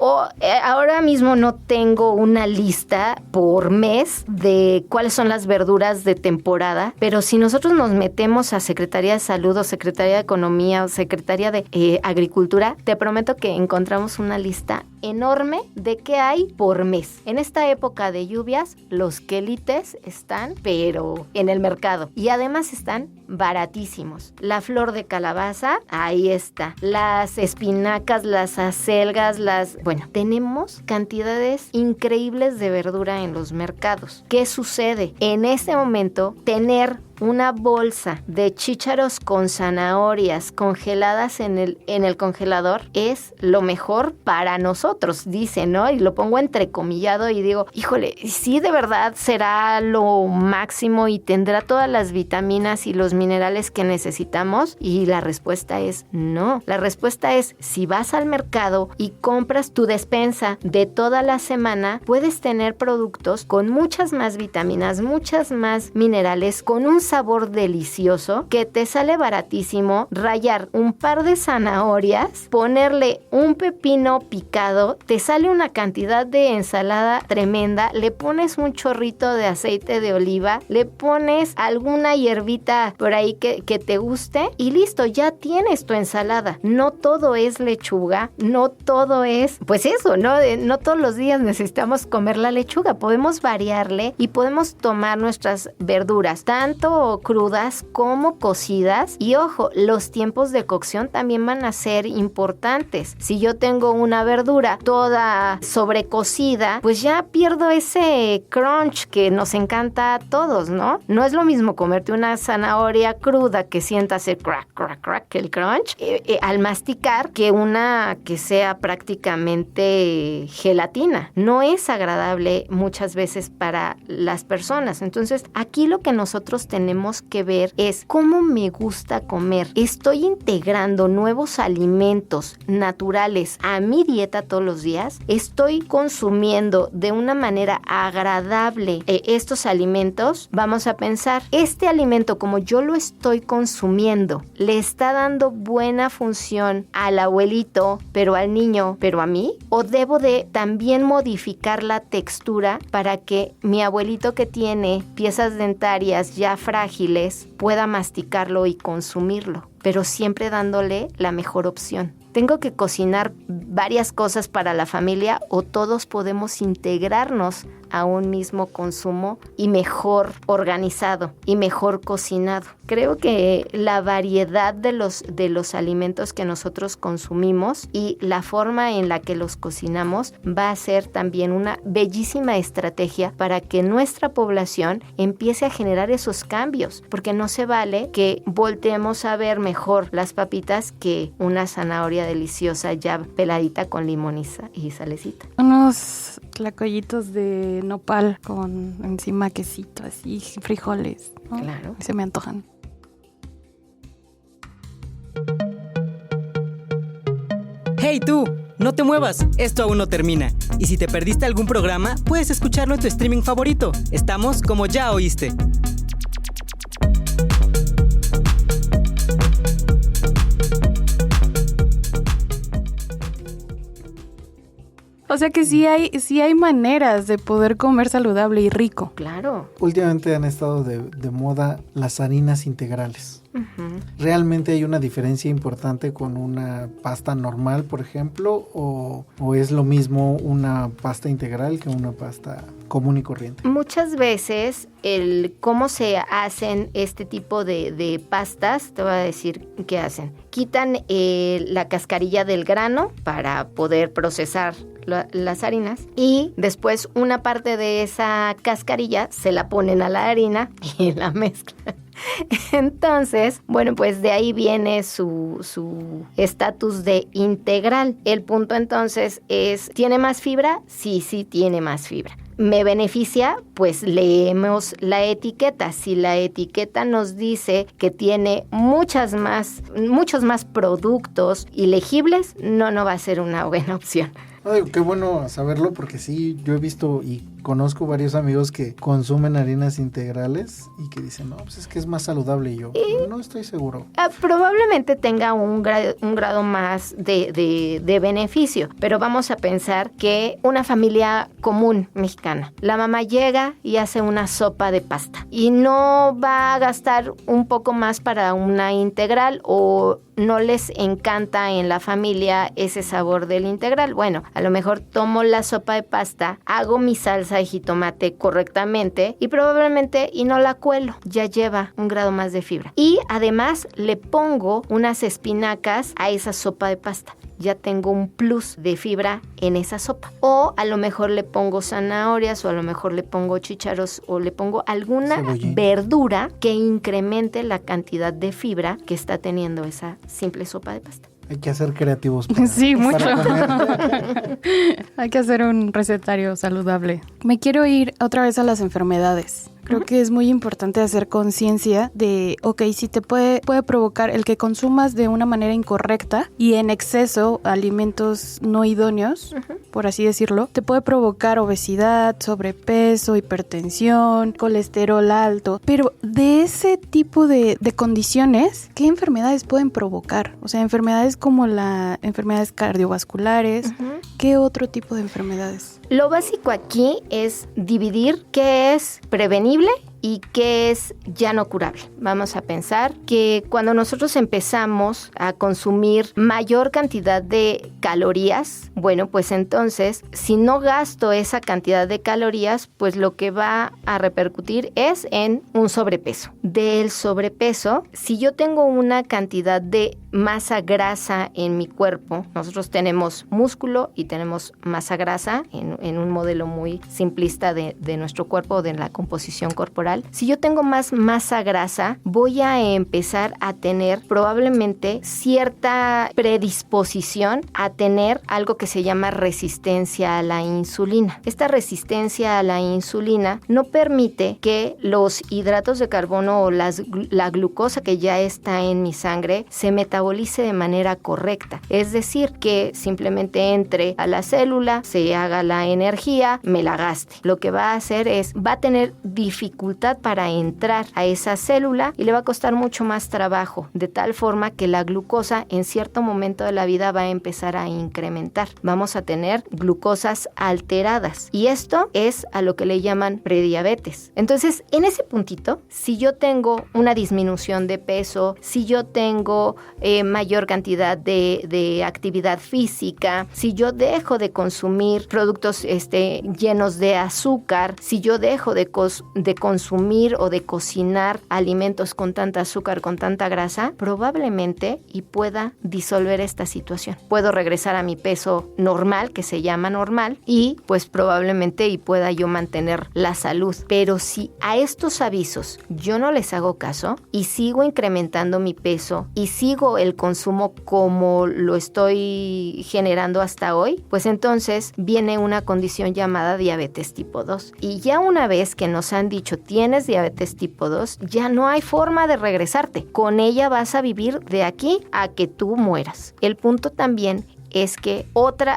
Ahora mismo no tengo una lista por mes de cuáles son las verduras de temporada, pero si nosotros nos metemos a Secretaría de Salud o Secretaría de Economía o Secretaría de Agricultura, te prometo que encontramos una lista enorme de qué hay por mes. En esta época de lluvias, los quelites están, pero en el mercado. Y además están baratísimos. La flor de calabaza, ahí está. Las espinacas, las acelgas, bueno, tenemos cantidades increíbles de verdura en los mercados. ¿Qué sucede? En este momento, tener una bolsa de chícharos con zanahorias congeladas en el congelador es lo mejor para nosotros, dice, ¿no? Y lo pongo entrecomillado y digo, híjole, ¿sí de verdad será lo máximo y tendrá todas las vitaminas y los minerales que necesitamos? Y la respuesta es no. La respuesta es, si vas al mercado y compras tu despensa de toda la semana, puedes tener productos con muchas más vitaminas, muchas más minerales, con un sabor delicioso, que te sale baratísimo rallar un par de zanahorias, ponerle un pepino picado, te sale una cantidad de ensalada tremenda, le pones un chorrito de aceite de oliva, le pones alguna hierbita por ahí que te guste y listo, ya tienes tu ensalada. No todo es lechuga, no todo es, pues eso, ¿no? No todos los días necesitamos comer la lechuga, podemos variarle y podemos tomar nuestras verduras, tanto crudas como cocidas. Y ojo, los tiempos de cocción también van a ser importantes. Si yo tengo una verdura toda sobrecocida, pues ya pierdo ese crunch que nos encanta a todos, ¿no? No es lo mismo comerte una zanahoria cruda que sientas el crack, crack, crack, el crunch, al masticar, que una que sea prácticamente gelatina. No es agradable muchas veces para las personas. Entonces, aquí lo que nosotros tenemos que ver es cómo me gusta comer. Estoy integrando nuevos alimentos naturales a mi dieta todos los días. Estoy consumiendo de una manera agradable estos alimentos. Vamos a pensar, este alimento como yo lo estoy consumiendo, ¿le está dando buena función al abuelito, pero al niño, pero a mí? ¿O debo de también modificar la textura para que mi abuelito que tiene piezas dentarias ya frágiles pueda masticarlo y consumirlo, pero siempre dándole la mejor opción? ¿Tengo que cocinar varias cosas para la familia o todos podemos integrarnos a un mismo consumo y mejor organizado y mejor cocinado? Creo que la variedad de los alimentos que nosotros consumimos y la forma en la que los cocinamos va a ser también una bellísima estrategia para que nuestra población empiece a generar esos cambios, porque no se vale que volteemos a ver mejor las papitas que una zanahoria deliciosa ya peladita con limón y salecita. Unos tlacoyitos de nopal con encima quesito, así, frijoles, ¿no? Claro. Se me antojan. ¡Hey tú! No te muevas, esto aún no termina. Y si te perdiste algún programa, puedes escucharlo en tu streaming favorito. Estamos como Ya Oíste. O sea que sí hay maneras de poder comer saludable y rico. Claro. Últimamente han estado de moda las harinas integrales. ¿Realmente hay una diferencia importante con una pasta normal, por ejemplo, o es lo mismo una pasta integral que una pasta común y corriente? Muchas veces el cómo se hacen este tipo de pastas, te voy a decir qué hacen. Quitan la cascarilla del grano para poder procesar las harinas y después una parte de esa cascarilla se la ponen a la harina y la mezclan. Entonces, bueno, pues de ahí viene su estatus de integral. El punto entonces es, ¿tiene más fibra? Sí tiene más fibra. ¿Me beneficia? Pues leemos la etiqueta. Si la etiqueta nos dice que tiene muchos más productos ilegibles, no va a ser una buena opción. Ay, qué bueno saberlo, porque sí, yo he visto y conozco varios amigos que consumen harinas integrales y que dicen, no, pues es que es más saludable. Y yo no estoy seguro. Probablemente tenga un grado más de beneficio, pero vamos a pensar que una familia común mexicana, la mamá llega y hace una sopa de pasta y no va a gastar un poco más para una integral, o no les encanta en la familia ese sabor del integral. Bueno, a lo mejor tomo la sopa de pasta, hago mi salsa de jitomate correctamente y probablemente y no la cuelo, ya lleva un grado más de fibra. Y además le pongo unas espinacas a esa sopa de pasta. Ya tengo un plus de fibra en esa sopa. O a lo mejor le pongo zanahorias, o a lo mejor le pongo chícharos, o le pongo alguna verdura que incremente la cantidad de fibra que está teniendo esa simple sopa de pasta. Hay que hacer creativos. Sí, mucho. Hay que hacer un recetario saludable. Me quiero ir otra vez a las enfermedades. Creo que es muy importante hacer conciencia de, si te puede provocar el que consumas de una manera incorrecta y en exceso alimentos no idóneos, por así decirlo, te puede provocar obesidad, sobrepeso, hipertensión, colesterol alto. Pero de ese tipo de condiciones, ¿qué enfermedades pueden provocar? O sea, enfermedades como las enfermedades cardiovasculares. ¿Qué otro tipo de enfermedades? Lo básico aquí es dividir qué es prevenible y qué es ya no curable. Vamos a pensar que cuando nosotros empezamos a consumir mayor cantidad de calorías, bueno, pues entonces, si no gasto esa cantidad de calorías, pues lo que va a repercutir es en un sobrepeso. Del sobrepeso, si yo tengo una cantidad de masa grasa en mi cuerpo, nosotros tenemos músculo y tenemos masa grasa en un modelo muy simplista de nuestro cuerpo, de la composición corporal. Si yo tengo más masa grasa, voy a empezar a tener probablemente cierta predisposición a tener algo que se llama resistencia a la insulina. Esta resistencia a la insulina no permite que los hidratos de carbono o la glucosa que ya está en mi sangre se metabolice de manera correcta. Es decir, que simplemente entre a la célula, se haga la energía, me la gaste. Lo que va a hacer va a tener dificultad para entrar a esa célula y le va a costar mucho más trabajo, de tal forma que la glucosa en cierto momento de la vida va a empezar a incrementar. Vamos a tener glucosas alteradas y esto es a lo que le llaman prediabetes. Entonces, en ese puntito, si yo tengo una disminución de peso, si yo tengo mayor cantidad de actividad física, si yo dejo de consumir productos llenos de azúcar, si yo dejo de consumir o de cocinar alimentos con tanta azúcar, con tanta grasa, probablemente y pueda disolver esta situación. Puedo regresar a mi peso normal, que se llama normal, y pues probablemente y pueda yo mantener la salud. Pero si a estos avisos yo no les hago caso y sigo incrementando mi peso y sigo el consumo como lo estoy generando hasta hoy, pues entonces viene una condición llamada diabetes tipo 2. Y ya una vez que nos han dicho tienes diabetes tipo 2, ya no hay forma de regresarte. Con ella vas a vivir de aquí a que tú mueras. El punto también es que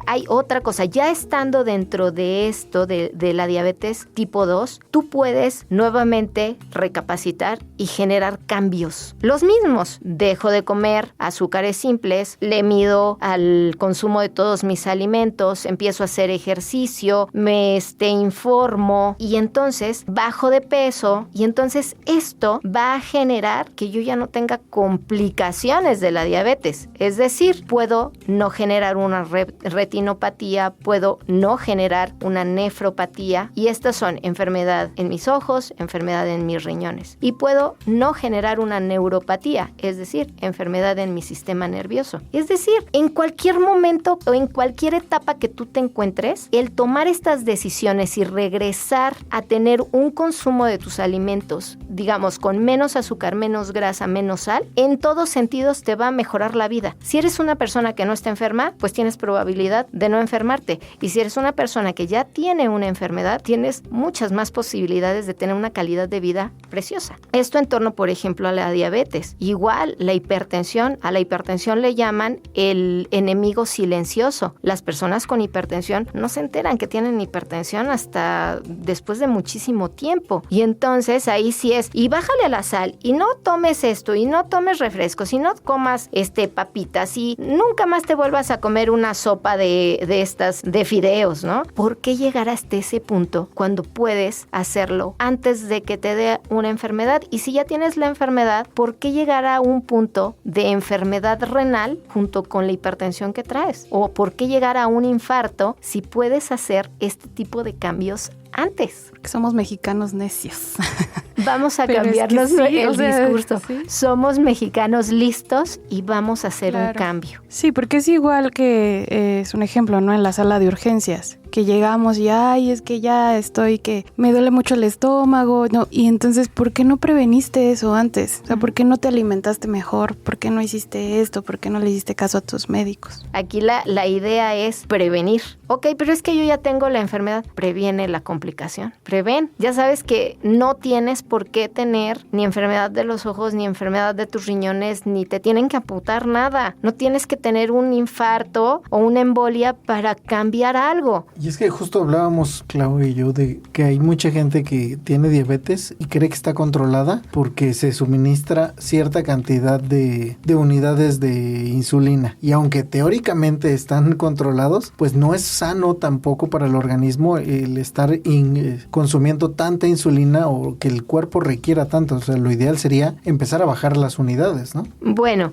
hay otra cosa. Ya estando dentro de esto de la diabetes tipo 2, tú puedes nuevamente recapacitar y generar cambios. Los mismos. Dejo de comer azúcares simples, le mido al consumo de todos mis alimentos, empiezo a hacer ejercicio, me informo y entonces bajo de peso y entonces esto va a generar que yo ya no tenga complicaciones de la diabetes. Es decir, puedo no generar una retinopatía, puedo no generar una nefropatía y estas son enfermedad en mis ojos, enfermedad en mis riñones y puedo no generar una neuropatía, es decir, enfermedad en mi sistema nervioso. Es decir, en cualquier momento o en cualquier etapa que tú te encuentres, el tomar estas decisiones y regresar a tener un consumo de tus alimentos, digamos, con menos azúcar, menos grasa, menos sal, en todos sentidos te va a mejorar la vida. Si eres una persona que no está enferma, pues tienes probabilidad de no enfermarte. Y si eres una persona que ya tiene una enfermedad, tienes muchas más posibilidades de tener una calidad de vida preciosa. Esto en torno, por ejemplo, a la diabetes. Igual, la hipertensión. A la hipertensión le llaman el enemigo silencioso. Las personas con hipertensión no se enteran que tienen hipertensión hasta después de muchísimo tiempo. Y entonces ahí sí es, y bájale a la sal, y no tomes esto, y no tomes refrescos, y no comas papitas, y nunca más te vuelvas a comer una sopa de estas de fideos, ¿no? ¿Por qué llegar hasta ese punto cuando puedes hacerlo antes de que te dé una enfermedad? Y si ya tienes la enfermedad, ¿por qué llegar a un punto de enfermedad renal junto con la hipertensión que traes? ¿O por qué llegar a un infarto si puedes hacer este tipo de cambios antes? Que somos mexicanos necios. Vamos a cambiarnos el discurso. ¿Sí? Somos mexicanos listos y vamos a hacer un cambio. Sí, porque es igual que, es un ejemplo, ¿no? En la sala de urgencias, que llegamos y, ay, es que ya estoy, que me duele mucho el estómago, ¿no? Y entonces, ¿por qué no preveniste eso antes? O sea, ¿por qué no te alimentaste mejor? ¿Por qué no hiciste esto? ¿Por qué no le hiciste caso a tus médicos? Aquí la idea es prevenir. Ok, pero es que yo ya tengo la enfermedad. Previene la complicación. Prevén. Ya sabes que no tienes por qué tener ni enfermedad de los ojos, ni enfermedad de tus riñones, ni te tienen que amputar nada. No tienes que tener un infarto o una embolia para cambiar algo. Y es que justo hablábamos, Clau y yo, de que hay mucha gente que tiene diabetes y cree que está controlada porque se suministra cierta cantidad de unidades de insulina. Y aunque teóricamente están controlados, pues no es sano tampoco para el organismo el estar consumiendo tanta insulina o que el cuerpo requiera tanto. O sea, lo ideal sería empezar a bajar las unidades, ¿no? Bueno,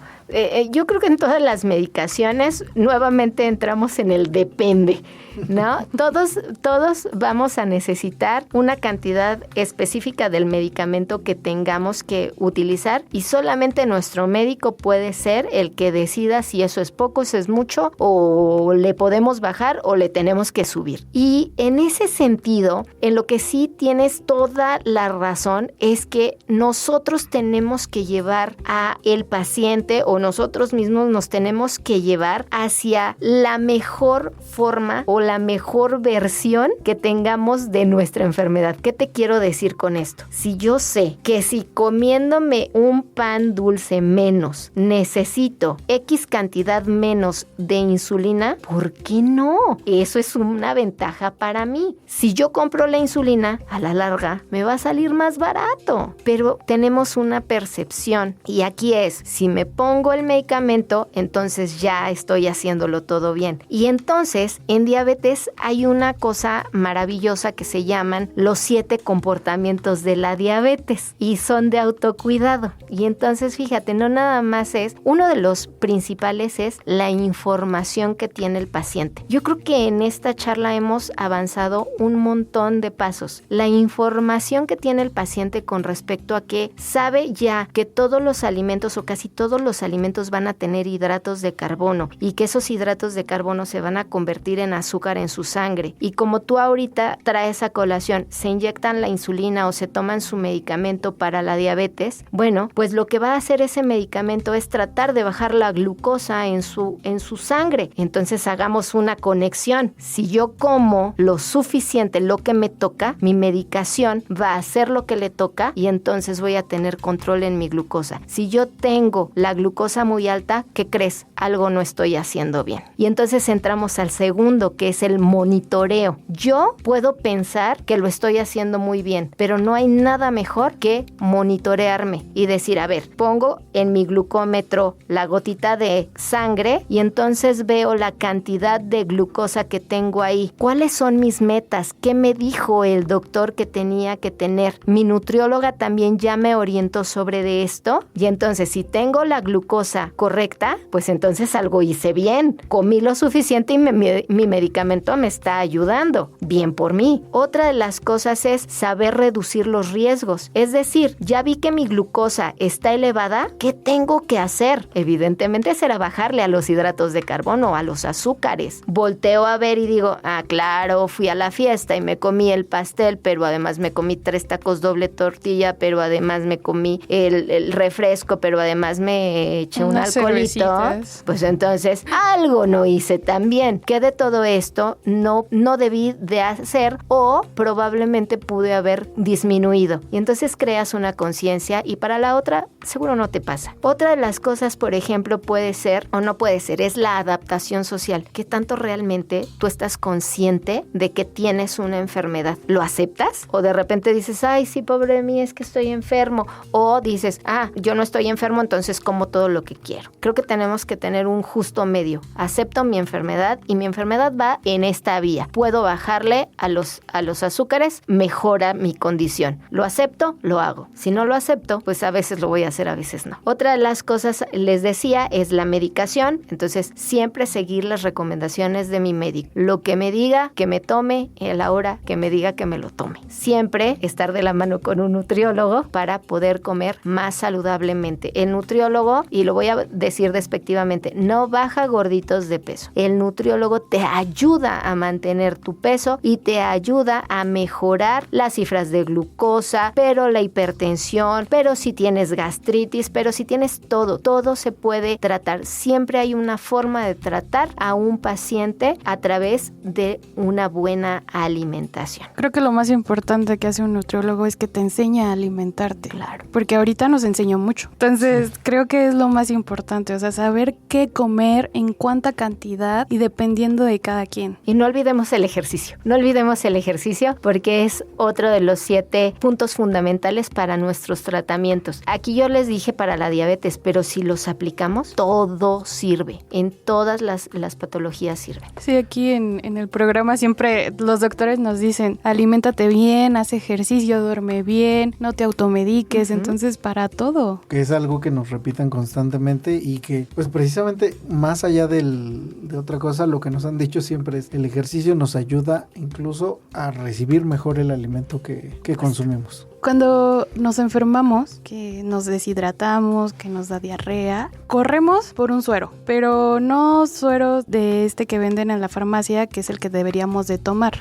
yo creo que en todas las medicaciones nuevamente entramos en el depende, ¿no? Todos vamos a necesitar una cantidad específica del medicamento que tengamos que utilizar y solamente nuestro médico puede ser el que decida si eso es poco, si es mucho, o le podemos bajar o le tenemos que subir. Y en ese sentido, en lo que sí tienes toda la razón es que nosotros tenemos que llevar a el paciente o nosotros mismos nos tenemos que llevar hacia la mejor forma o la mejor versión que tengamos de nuestra enfermedad. ¿Qué te quiero decir con esto? Si yo sé que si comiéndome un pan dulce menos necesito X cantidad menos de insulina, ¿por qué no? Eso es una ventaja para mí. Si yo compro la insulina, a la larga me va a salir más barato. Pero tenemos una percepción y aquí es, si me pongo el medicamento, entonces ya estoy haciéndolo todo bien. Y entonces, en diabetes hay una cosa maravillosa que se llaman los 7 comportamientos de la diabetes y son de autocuidado. Y entonces, fíjate, no nada más es, uno de los principales es la información que tiene el paciente. Yo creo que en esta charla hemos avanzado un montón de pasos. La información que tiene el paciente con respecto a que sabe ya que todos los alimentos o casi todos los alimentos van a tener hidratos de carbono y que esos hidratos de carbono se van a convertir en azúcar en su su sangre. Y como tú ahorita traes a colación, se inyectan la insulina o se toman su medicamento para la diabetes, bueno, pues lo que va a hacer ese medicamento es tratar de bajar la glucosa en su sangre. Entonces hagamos una conexión. Si yo como lo suficiente, lo que me toca, mi medicación va a hacer lo que le toca y entonces voy a tener control en mi glucosa. Si yo tengo la glucosa muy alta, ¿qué crees? Algo no estoy haciendo bien. Y entonces entramos al segundo, que es el monitoreo. Yo puedo pensar que lo estoy haciendo muy bien, pero no hay nada mejor que monitorearme y decir, a ver, pongo en mi glucómetro la gotita de sangre y entonces veo la cantidad de glucosa que tengo ahí. ¿Cuáles son mis metas? ¿Qué me dijo el doctor que tenía que tener? Mi nutrióloga también ya me orientó sobre de esto y entonces si tengo la glucosa correcta, pues entonces algo hice bien. Comí lo suficiente y mi medicamento me está ayudando. Bien por mí. Otra de las cosas es saber reducir los riesgos. Es decir, ya vi que mi glucosa está elevada, ¿qué tengo que hacer? Evidentemente será bajarle a los hidratos de carbono, a los azúcares. Volteo a ver y digo, claro, fui a la fiesta y me comí el pastel, pero además me comí 3 tacos doble tortilla, pero además me comí el refresco, pero además me eché un alcoholito. Pues entonces algo no hice tan bien. ¿Qué de todo esto no debí de hacer o probablemente pude haber disminuido? Y entonces creas una conciencia y para la otra seguro no te pasa. Otra de las cosas, por ejemplo, puede ser o no puede ser, es la adaptación social. ¿Qué tanto realmente tú estás consciente de que tienes una enfermedad? ¿Lo aceptas? O de repente dices, ay, sí, pobre de mí, es que estoy enfermo. O dices, yo no estoy enfermo, entonces como todo lo que quiero. Creo que tenemos que tener un justo medio. Acepto mi enfermedad y mi enfermedad va en esta vía. Puedo bajarle a los azúcares, mejora mi condición. ¿Lo acepto? Lo hago. Si no lo acepto, pues a veces lo voy a hacer, a veces no. Otra de las cosas, les decía, es la medicación. Entonces, siempre seguir las recomendaciones de mi médico. Lo que me diga que me tome, a la hora que me diga que me lo tome. Siempre estar de la mano con un nutriólogo para poder comer más saludablemente. El nutriólogo, y lo voy a decir despectivamente, no baja gorditos de peso. El nutriólogo te ayuda a mantener tu peso y te ayuda a mejorar las cifras de glucosa, pero la hipertensión, pero si tienes gastritis, pero si tienes todo se puede tratar. Siempre hay una forma de tratar a un paciente a través de una buena alimentación. Creo que lo más importante que hace un nutriólogo es que te enseña a alimentarte. Claro. Porque ahorita nos enseñó mucho. Entonces, creo que es lo más importante, o sea, saber qué comer, en cuánta cantidad y dependiendo de cada quien. Y no olvidemos el ejercicio. No olvidemos el ejercicio porque es otro de los 7 puntos fundamentales para nuestros tratamientos. Aquí yo les dije para la diabetes, pero si los aplicamos, todo sirve. En todas las patologías sirve. Sí, aquí en el programa siempre los doctores nos dicen, aliméntate bien, haz ejercicio, duerme bien, no te automediques, entonces para todo. Que es algo que nos repitan constantemente y que pues precisamente más allá de otra cosa, lo que nos han dicho siempre es el ejercicio nos ayuda incluso a recibir mejor el alimento que consumimos. Cuando nos enfermamos, que nos deshidratamos, que nos da diarrea, corremos por un suero, pero no suero de este que venden en la farmacia, que es el que deberíamos de tomar,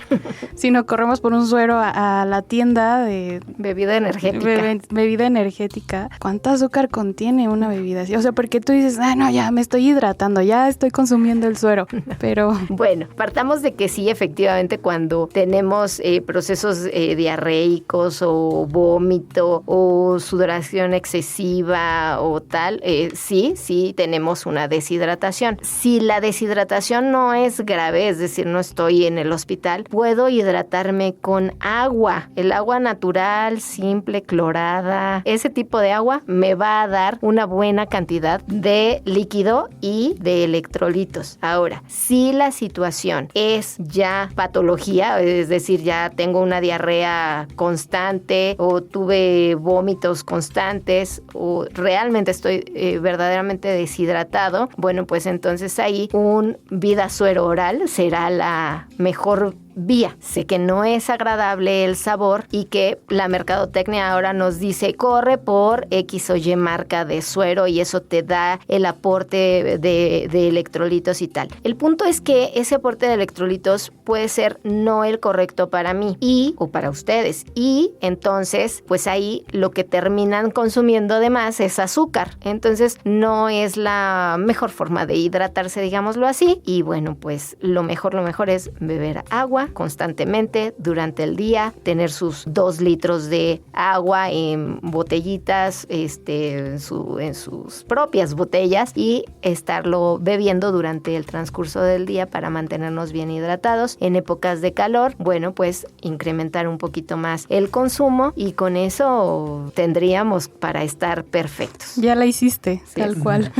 sino corremos por un suero a la tienda de bebida energética. Bebida energética. ¿Cuánto azúcar contiene una bebida así? O sea, porque tú dices, no, ya me estoy hidratando, ya estoy consumiendo el suero, pero... Bueno, partamos de que sí, efectivamente, cuando tenemos procesos diarreicos o vómito o sudoración excesiva o tal, sí tenemos una deshidratación. Si la deshidratación no es grave, es decir, no estoy en el hospital, puedo hidratarme con agua. El agua natural, simple, clorada, ese tipo de agua me va a dar una buena cantidad de líquido y de electrolitos. Ahora, si la situación es ya patología, es decir, ya tengo una diarrea constante o tuve vómitos constantes o realmente estoy verdaderamente deshidratado, bueno, pues entonces ahí un Vida Suero oral será la mejor vía. Sé que no es agradable el sabor y que la mercadotecnia ahora nos dice corre por X o Y marca de suero y eso te da el aporte de electrolitos y tal. El punto es que ese aporte de electrolitos puede ser no el correcto para mí o para ustedes, y entonces pues ahí lo que terminan consumiendo además es azúcar. Entonces no es la mejor forma de hidratarse, digámoslo así, y bueno, pues lo mejor es beber agua constantemente durante el día, tener sus 2 litros de agua en botellitas, en sus propias botellas, y estarlo bebiendo durante el transcurso del día para mantenernos bien hidratados. En épocas de calor, bueno, pues incrementar un poquito más el consumo y con eso tendríamos para estar perfectos. Ya la hiciste, sí. Tal cual.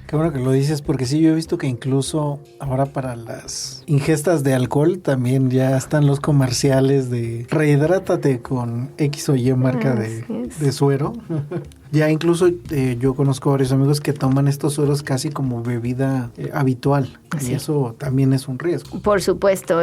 Qué bueno que lo dices, porque sí, yo he visto que incluso ahora para las ingestas de alcohol también ya están los comerciales de rehidrátate con X o Y marca de suero. Ya incluso yo conozco varios amigos que toman estos sueros casi como bebida habitual, sí. Y eso también es un riesgo. Por supuesto,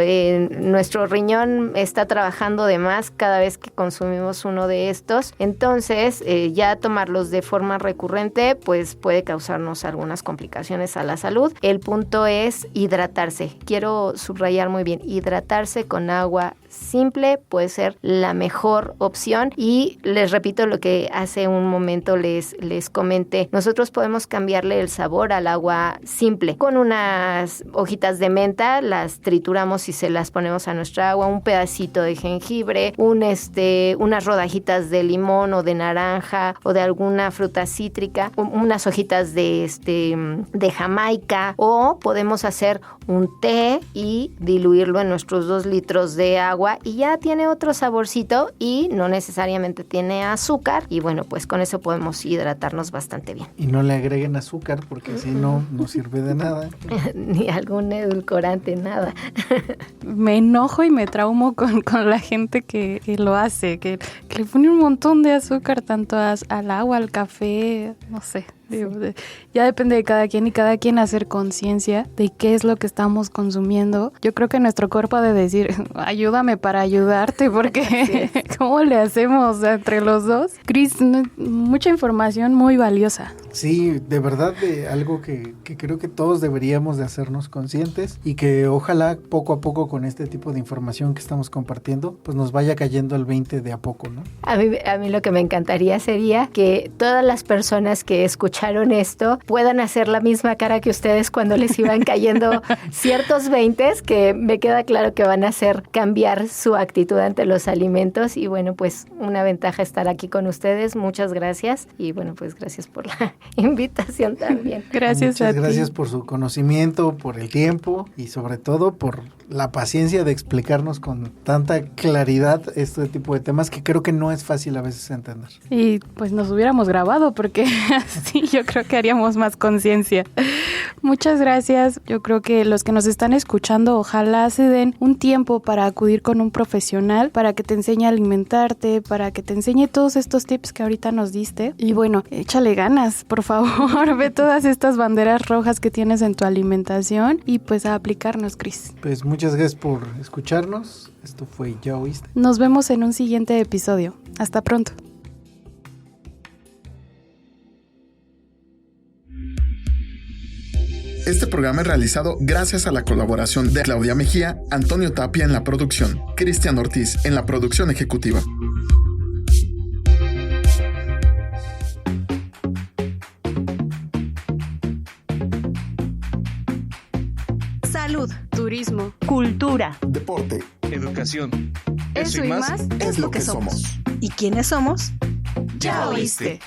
nuestro riñón está trabajando de más cada vez que consumimos uno de estos, entonces ya tomarlos de forma recurrente pues puede causarnos algunas complicaciones a la salud. El punto es hidratarse. Quiero subrayar muy bien, hidratarse con agua simple puede ser la mejor opción, y les repito lo que hace un momento les comenté. Nosotros podemos cambiarle el sabor al agua simple con unas hojitas de menta, las trituramos y se las ponemos a nuestra agua, un pedacito de jengibre, unas rodajitas de limón o de naranja o de alguna fruta cítrica, unas hojitas de Jamaica, o podemos hacer un té y diluirlo en nuestros 2 litros de agua y ya tiene otro saborcito y no necesariamente tiene azúcar, y bueno, pues con eso podemos hidratarnos bastante bien. Y no le agreguen azúcar porque así no sirve de nada. Ni algún edulcorante, nada. Me enojo y me traumo con la gente que lo hace, que le pone un montón de azúcar tanto al agua, al café, no sé. Ya depende de cada quien, y cada quien hacer conciencia de qué es lo que estamos consumiendo. Yo creo que nuestro cuerpo ha de decir, ayúdame para ayudarte, porque sí. ¿Cómo le hacemos entre los dos? Cris, mucha información muy valiosa. Sí, de verdad, de algo que creo que todos deberíamos de hacernos conscientes, y que ojalá poco a poco con este tipo de información que estamos compartiendo, pues nos vaya cayendo el 20 de a poco, ¿no? A mí lo que me encantaría sería que todas las personas que escucharon esto puedan hacer la misma cara que ustedes cuando les iban cayendo ciertos 20s, que me queda claro que van a hacer cambiar su actitud ante los alimentos. Y bueno, pues una ventaja estar aquí con ustedes. Muchas gracias, y bueno, pues gracias por la invitación también. Gracias a ti. Muchas gracias por su conocimiento, por el tiempo y sobre todo por la paciencia de explicarnos con tanta claridad este tipo de temas que creo que no es fácil a veces entender. Y pues nos hubiéramos grabado, porque así yo creo que haríamos más conciencia. Muchas gracias. Yo creo que los que nos están escuchando, ojalá se den un tiempo para acudir con un profesional para que te enseñe a alimentarte, para que te enseñe todos estos tips que ahorita nos diste. Y bueno, échale ganas, por favor. Ve todas estas banderas rojas que tienes en tu alimentación y pues a aplicarnos, Cris. Pues muchas gracias por escucharnos. Esto fue Ya Oíste. Nos vemos en un siguiente episodio. Hasta pronto. Este programa es realizado gracias a la colaboración de Claudia Mejía, Antonio Tapia en la producción, Cristian Ortiz en la producción ejecutiva. Salud, turismo, cultura, Deporte, educación. Eso y más es lo que somos. ¿Y quiénes somos? Ya oíste.